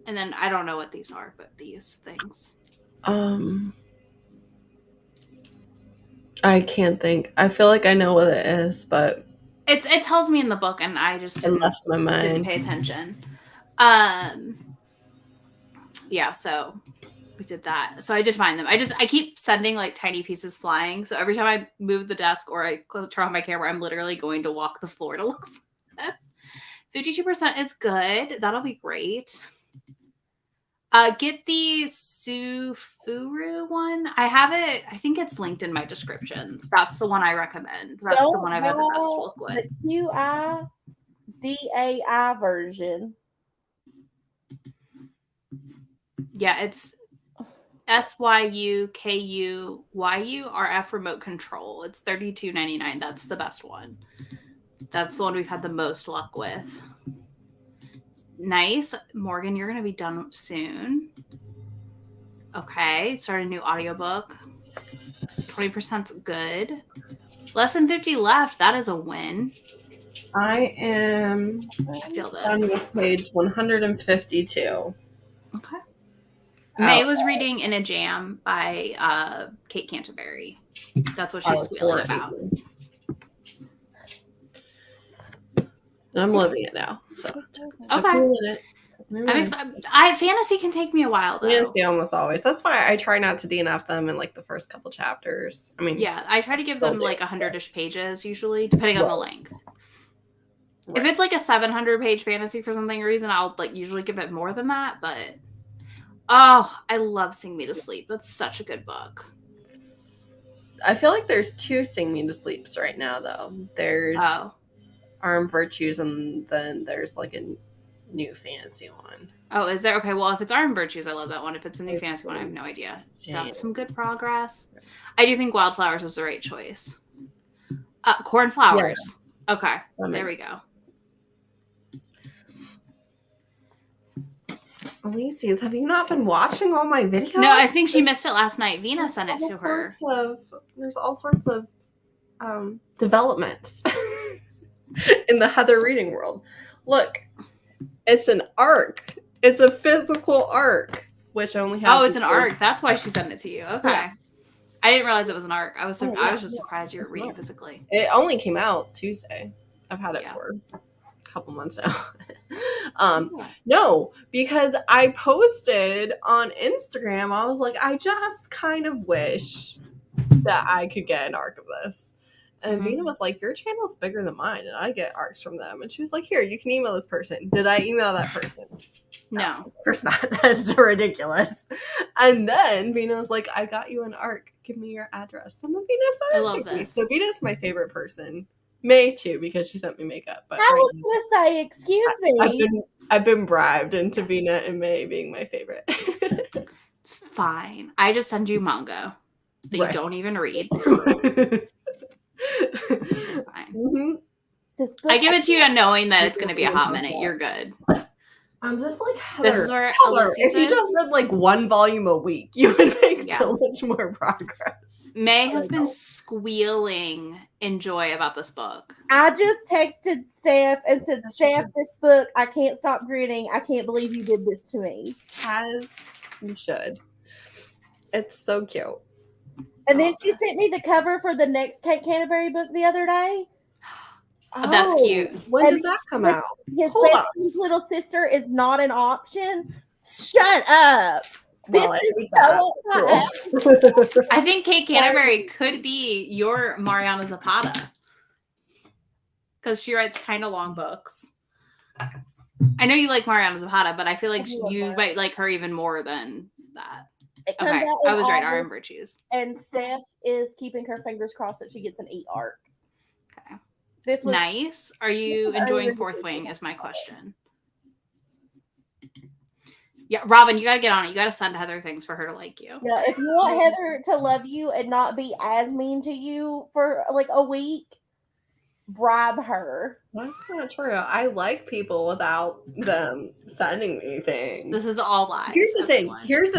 And then I don't know what these are, but these things. I can't think. I feel like I know what it is, but it tells me in the book, and I just left my mind. Didn't pay attention. Yeah, so we did that. So I did find them. I keep sending like tiny pieces flying. So every time I move the desk or I turn on my camera, I'm literally going to walk the floor to look for them. 52% is good. That'll be great. Get the Sufuru one. I have it. I think it's linked in my descriptions. That's the one I recommend. That's the one I've had the best look with. The QIDAI version. Yeah, it's SYUKUYU remote control. It's $32.99. That's the best one. That's the one we've had the most luck with. Nice. Morgan, you're going to be done soon. Okay. Start a new audiobook. 20%'s good. Less than 50 left. That is a win. I feel this. On with page 152. Okay. May was reading In a Jam by Kate Canterbury. That's what she's squealing about. I'm living it now. So okay. I'm excited. Fantasy can take me a while though. Fantasy almost always. That's why I try not to DNF them in like the first couple chapters. I mean, yeah, I try to give them like 100-ish pages usually, depending on the length. Right. If it's like a 700-page fantasy for something reason, I'll like usually give it more than that. But I love Sing Me to Sleep. That's such a good book. I feel like there's 2 Sing Me to Sleeps right now though. There's Armed Virtues, and then there's like a new fantasy one. Oh, is there? Okay, well, if it's Armed Virtues, I love that one. If it's a new fantasy one, I have no idea. That's some good progress. I do think Wildflowers was the right choice. Cornflowers. Yeah. Okay, there we go. Elysians, have you not been watching all my videos? No, I think she missed it last night. Vina sent it to her. There's all sorts of developments in the Heather reading world. Look, it's an arc. It's a physical arc, which only has. Oh, it's an arc. That's why she sent it to you. Okay. Yeah. I didn't realize it was an arc. I was Oh, yeah. just surprised you were It's reading not. physically. It only came out Tuesday. I've had it Yeah. for a couple months now. No, because I posted on Instagram, I was like, I just kind of wish that I could get an arc of this. And Vina was like, your channel's bigger than mine, and I get arcs from them. And she was like, here, you can email this person. Did I email that person? No. Of course not. That's ridiculous. And then Vina was like, I got you an arc. Give me your address. And then Vina I sent it love to me. this. So Vina's my favorite person. May too, because she sent me makeup. But I was gonna say, excuse me. I've been bribed into Vina and May being my favorite. It's fine. I just send you manga that Right. you don't even read. Fine. I give it to you knowing that it's going to be a hot minute. You're good. I'm just like, Heather, This is where if you just read like one volume a week, you would make so much more progress. May has been squealing in joy about this book. I just texted Steph and said, Steph, this book, I can't stop grinning. I can't believe you did this to me. As you should. It's so cute. And then she sent me the cover for the next Kate Canterbury book the other day. Oh, that's cute. When does that come out? His best little sister is not an option. Shut up. Well, this is so cool. I think Kate Canterbury could be your Mariana Zapata. Because she writes kind of long books. I know you like Mariana Zapata, but I feel like you might like her even more than that. Okay, I was right. Iron Virtues. And Steph is keeping her fingers crossed that she gets an 8 arc. Okay. This was nice. Are you enjoying Fourth Wing is my question. Yeah, Robin, you got to get on it. You got to send Heather things for her to like you. Yeah, if you want Heather to love you and not be as mean to you for like a week, bribe her. That's not true. I like people without them sending me things. This is all lies. Here's the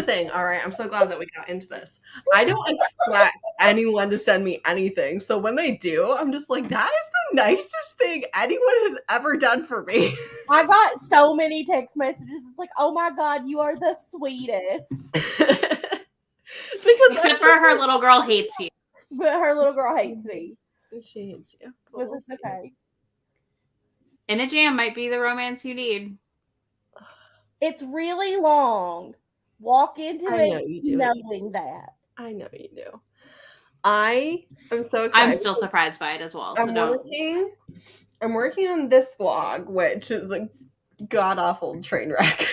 thing. All right, I'm so glad that we got into this. I don't expect anyone to send me anything. So when they do, I'm just like, that is the nicest thing anyone has ever done for me. I got so many text messages. It's like, oh my God, you are the sweetest. Except for her little girl hates you. But her little girl hates me. She hates you. But it's okay. In a Jam might be the romance you need. It's really long. Walk into it knowing that. I know you do. I am so excited. I'm still surprised by it as well. So I'm working on this vlog, which is a god awful train wreck.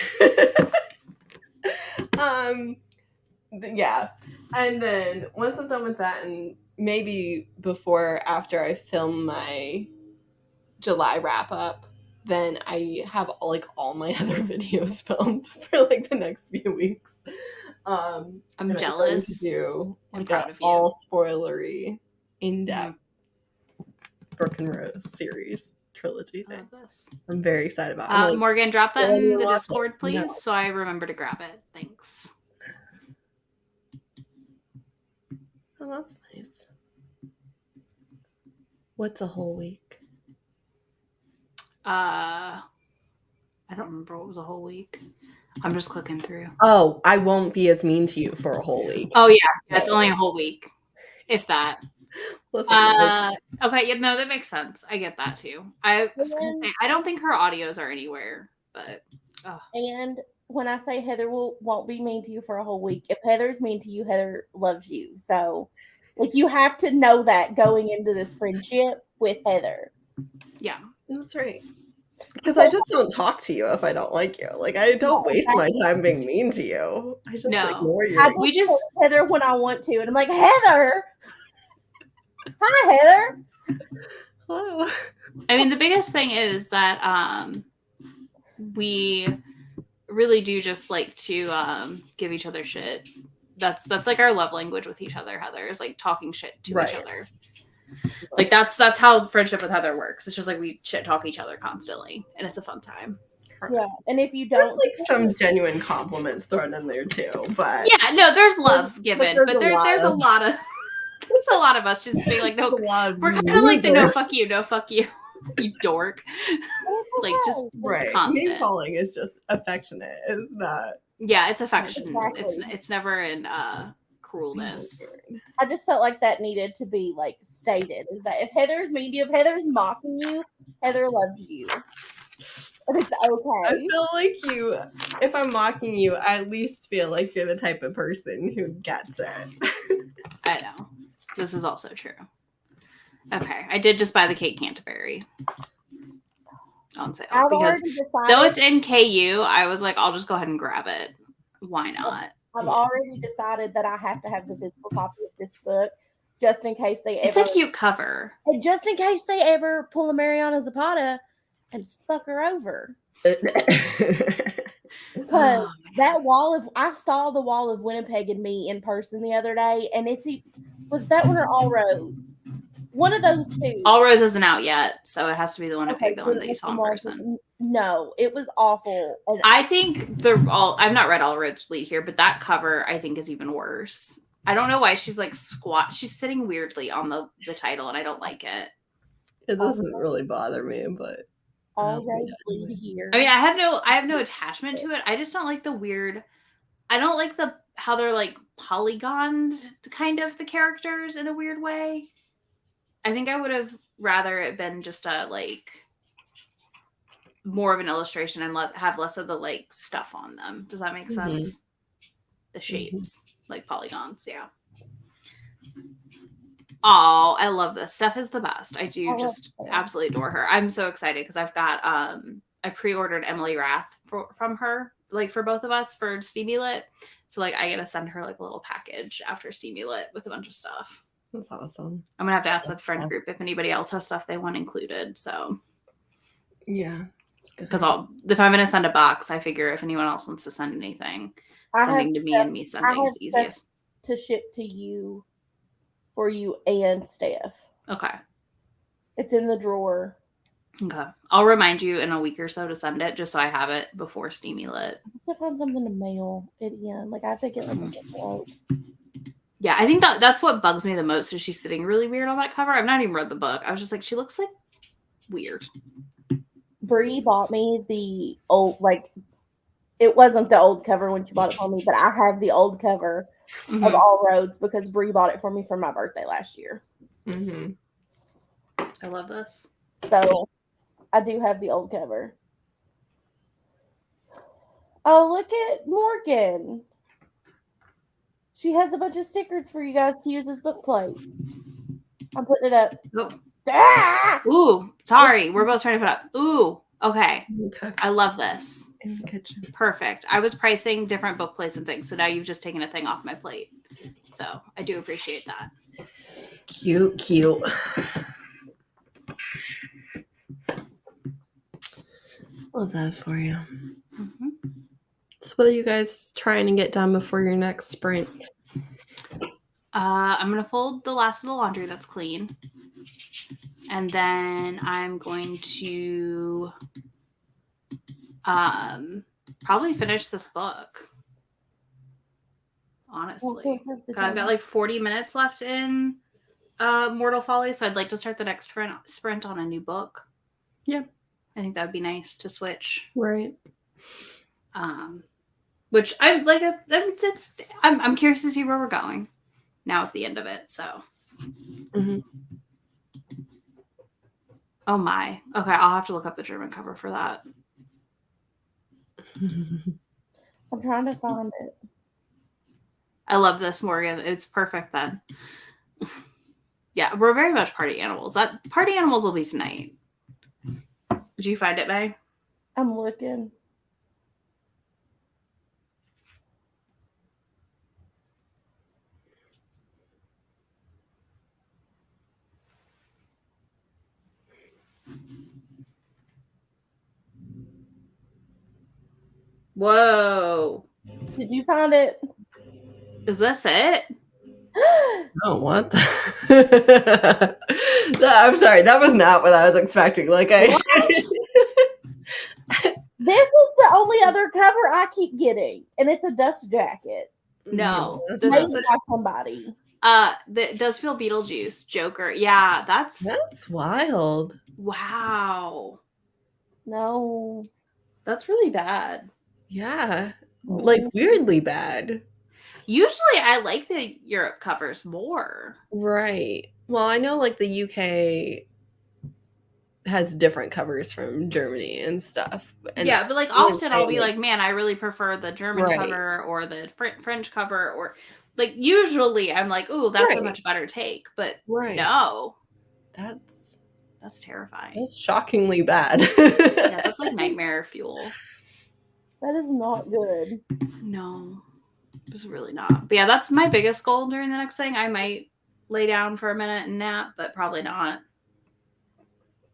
Yeah. And then once I'm done with that, and maybe after I film my July wrap up, then I have all my other videos filmed for like the next few weeks. I'm jealous. I'm proud of you. All spoilery, in-depth Broken Rose series trilogy thing. I'm very excited about it. Morgan, drop that in the Discord, please, so I remember to grab it. Thanks. Oh, that's nice. What's a whole week? I don't remember what was a whole week. I'm just clicking through. Oh, I won't be as mean to you for a whole week. Oh yeah, it's only a whole week, if that. Okay, yeah, no, that makes sense. I get that too. I was gonna say I don't think her audios are anywhere, but. And when I say Heather won't be mean to you for a whole week, if Heather's mean to you, Heather loves you. So, you have to know that going into this friendship with Heather. Yeah, that's right. Because I just don't talk to you if I don't like you. I don't waste my time being mean to you. I just ignore you. We just Heather when I want to, and I'm like, Heather. Hi, Heather. Hello. I mean, the biggest thing is that we really do just like to give each other shit. That's like our love language with each other. Heather is like talking shit to each other. Like that's how friendship with Heather works. It's just like we shit talk each other constantly, and it's a fun time. Yeah, and if you don't, there's some genuine compliments thrown in there too. But yeah, no, there's love given, but there's a lot of there's a lot of us just being like, no, we're kind of like the no fuck you, you dork. Just constant. Name calling is just affectionate. It's not. Yeah, it's affection. Exactly. It's never in cruelness. I just felt like that needed to be like stated. Is that if Heather's mean to you, if Heather's mocking you, Heather loves you. And it's okay. I feel like you, if I'm mocking you, I at least feel like you're the type of person who gets it. I know. This is also true. Okay, I did just buy the Kate Canterbury on sale because though it's in KU, I was like, I'll just go ahead and grab it. Why not? I've already decided that I have to have the physical copy of this book just in case they ever. It's a cute cover. And just in case they ever pull a Mariana Zapata and fuck her over. Because that I saw the Wall of Winnipeg and Me in person the other day, and was that one or All Roads? One of those two. All Roads isn't out yet, so it has to be the Winnipeg, the one that you saw in person. No, it was awful. And I think I've not read All Roads Lead here, but that cover I think is even worse. I don't know why she's like squat. She's sitting weirdly on the title, and I don't like it. It doesn't really bother me, but All Roads Lead here. I mean, I have no attachment to it. I just don't like the weird. I don't like how they're like polygoned kind of the characters in a weird way. I think I would have rather it been just a like more of an illustration and have less of the like stuff on them. Does that make sense? The shapes, like polygons, yeah. Oh, I love this. Steph is the best. I do just absolutely adore her. I'm so excited because I've got I pre-ordered Emily Rath from her, like for both of us for Steamy Lit. So like I get to send her like a little package after Steamy Lit with a bunch of stuff. That's awesome. I'm gonna have to ask the friend group if anybody else has stuff they want included. So yeah, because if I'm gonna send a box, I figure if anyone else wants to send anything, sending to me and me sending is easiest to ship to you for you and Steph. Okay, it's in the drawer. Okay, I'll remind you in a week or so to send it, just so I have it before Steamy Lit. I have to find something to mail it in. Like I have to get like a quote. Yeah, I think that's what bugs me the most is she's sitting really weird on that cover. I've not even read the book. I was just like, she looks like weird. Bree bought me the old, like, it wasn't the old cover when she bought it for me, but I have the old cover of All Roads because Bree bought it for me for my birthday last year. I love this. So I do have the old cover. Oh, look at Morgan. She has a bunch of stickers for you guys to use as book plate. I'm putting it up. Oh. Ah! Ooh, sorry. We're both trying to put up. Ooh, okay. I love this. In the kitchen. Perfect. I was pricing different book plates and things, so now you've just taken a thing off my plate. So I do appreciate that. Cute. Love that for you. So what are you guys trying to get done before your next sprint? I'm going to fold the last of the laundry that's clean. And then I'm going to probably finish this book. Honestly. I've got like 40 minutes left in Mortal Folly, so I'd like to start the next sprint on a new book. Yeah. I think that would be nice to switch. Right. Which I'm like, I'm curious to see where we're going now at the end of it. So, oh my, okay, I'll have to look up the German cover for that. I'm trying to find it. I love this, Morgan. It's perfect then. Yeah, we're very much party animals. That party animals will be tonight. Did you find it, Mae? I'm looking. Whoa. Did you find it? Is this it? Oh, what? I'm sorry. That was not what I was expecting. Like This is the only other cover I keep getting, and it's a dust jacket. No, this is by somebody. That does feel Beetlejuice, Joker. Yeah, that's wild. Wow. No, that's really bad. Yeah, like weirdly bad. Usually I like the Europe covers more. Right. Well, I know like the UK has different covers from Germany and stuff. And Yeah, but like I wouldn't often say, I'll be like, man, I really prefer the German right. cover or the French cover, or like usually I'm like, ooh, that's a Right. much better take. But Right. no, That's terrifying. That's shockingly bad. Yeah, that's like nightmare fuel. That is not good. No, it's really not. But yeah, that's my biggest goal during the next thing. I might lay down for a minute and nap, but probably not.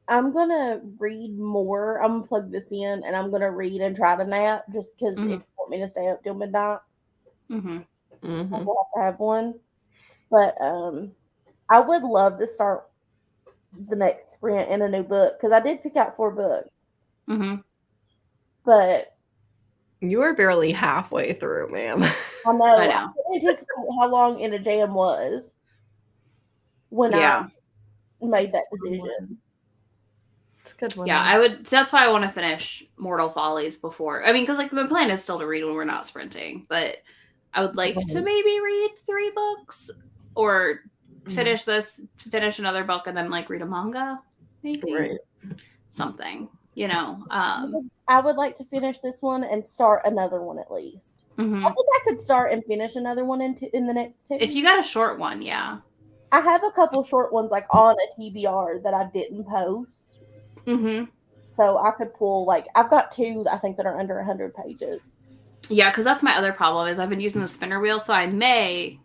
I'm gonna read more. I'm gonna plug this in, and I'm gonna read and try to nap just because if you want me to stay up till midnight, I will have to have one. But I would love to start the next sprint in a new book because I did pick out 4 books. But you were barely halfway through, ma'am. I know. I didn't anticipate how long In a Jam was when I made that decision. It's a good one. Yeah, I would. So that's why I want to finish Mortal Follies before. I mean, because like my plan is still to read when we're not sprinting, but I would like to maybe read 3 books or finish another book, and then like read a manga, maybe something. You know, I would like to finish this one and start another one at least. I think I could start and finish another one in the next 2. If you got a short one, yeah. I have a couple short ones like on a TBR that I didn't post. So I could pull like I've got 2 I think that are under 100 pages. Yeah, because that's my other problem is I've been using the spinner wheel, so I may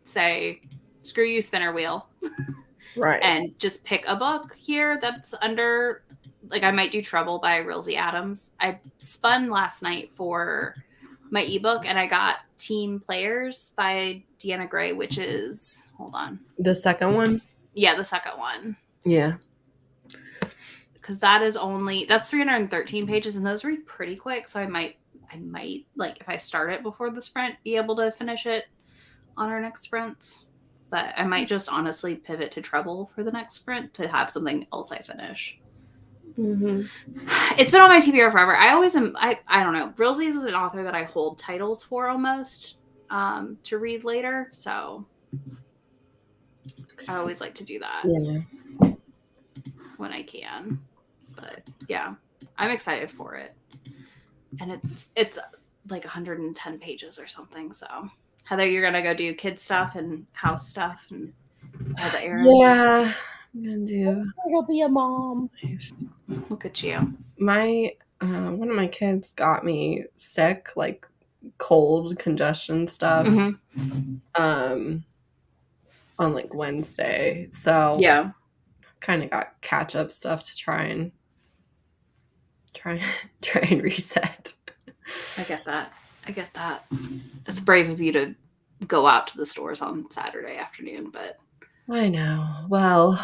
say, screw you, spinner wheel. Right. And just pick a book here that's under, like I might do Trouble by Rilsey Adams. I spun last night for my ebook and I got Team Players by Deanna Gray, which is, hold on. The second one? Yeah, the second one. Yeah. Because that's 313 pages and those read pretty quick. So I might like if I start it before the sprint, be able to finish it on our next sprints. But I might just honestly pivot to Trouble for the next sprint to have something else I finish. It's been on my TBR forever. I always am. I don't know. Rilsey is an author that I hold titles for almost to read later. So I always like to do that when I can. But yeah, I'm excited for it. And it's like 110 pages or something. So Heather, you're gonna go do kid stuff and house stuff and all the errands. Yeah, I'm gonna do. I'll be a mom. Look at you. My one of my kids got me sick, like cold, congestion stuff. On like Wednesday, so yeah, kind of got catch up stuff to try and reset. I get that. It's brave of you to go out to the stores on Saturday afternoon, but I know. Well,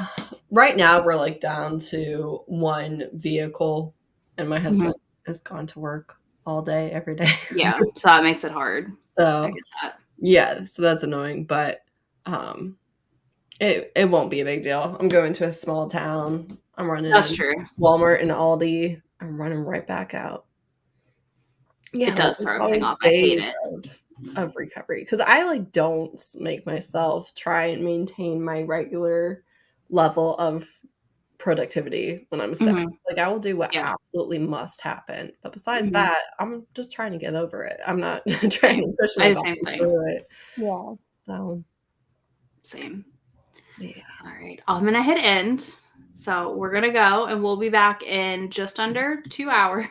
right now we're like down to 1 vehicle, and my husband has gone to work all day, every day. Yeah, so that makes it hard. So I get that. Yeah, so that's annoying, but it won't be a big deal. I'm going to a small town. I'm running. That's true. Walmart and Aldi. I'm running right back out. Yeah, it does throw everything off. I hate it. Of recovery, because I like don't make myself try and maintain my regular level of productivity when I'm sick. Like I will do what absolutely must happen, but besides that, I'm just trying to get over it. I'm not trying to push my body through it. Yeah. So same. Yeah. All right, I'm gonna hit end. So we're gonna go, and we'll be back in just under 2 hours.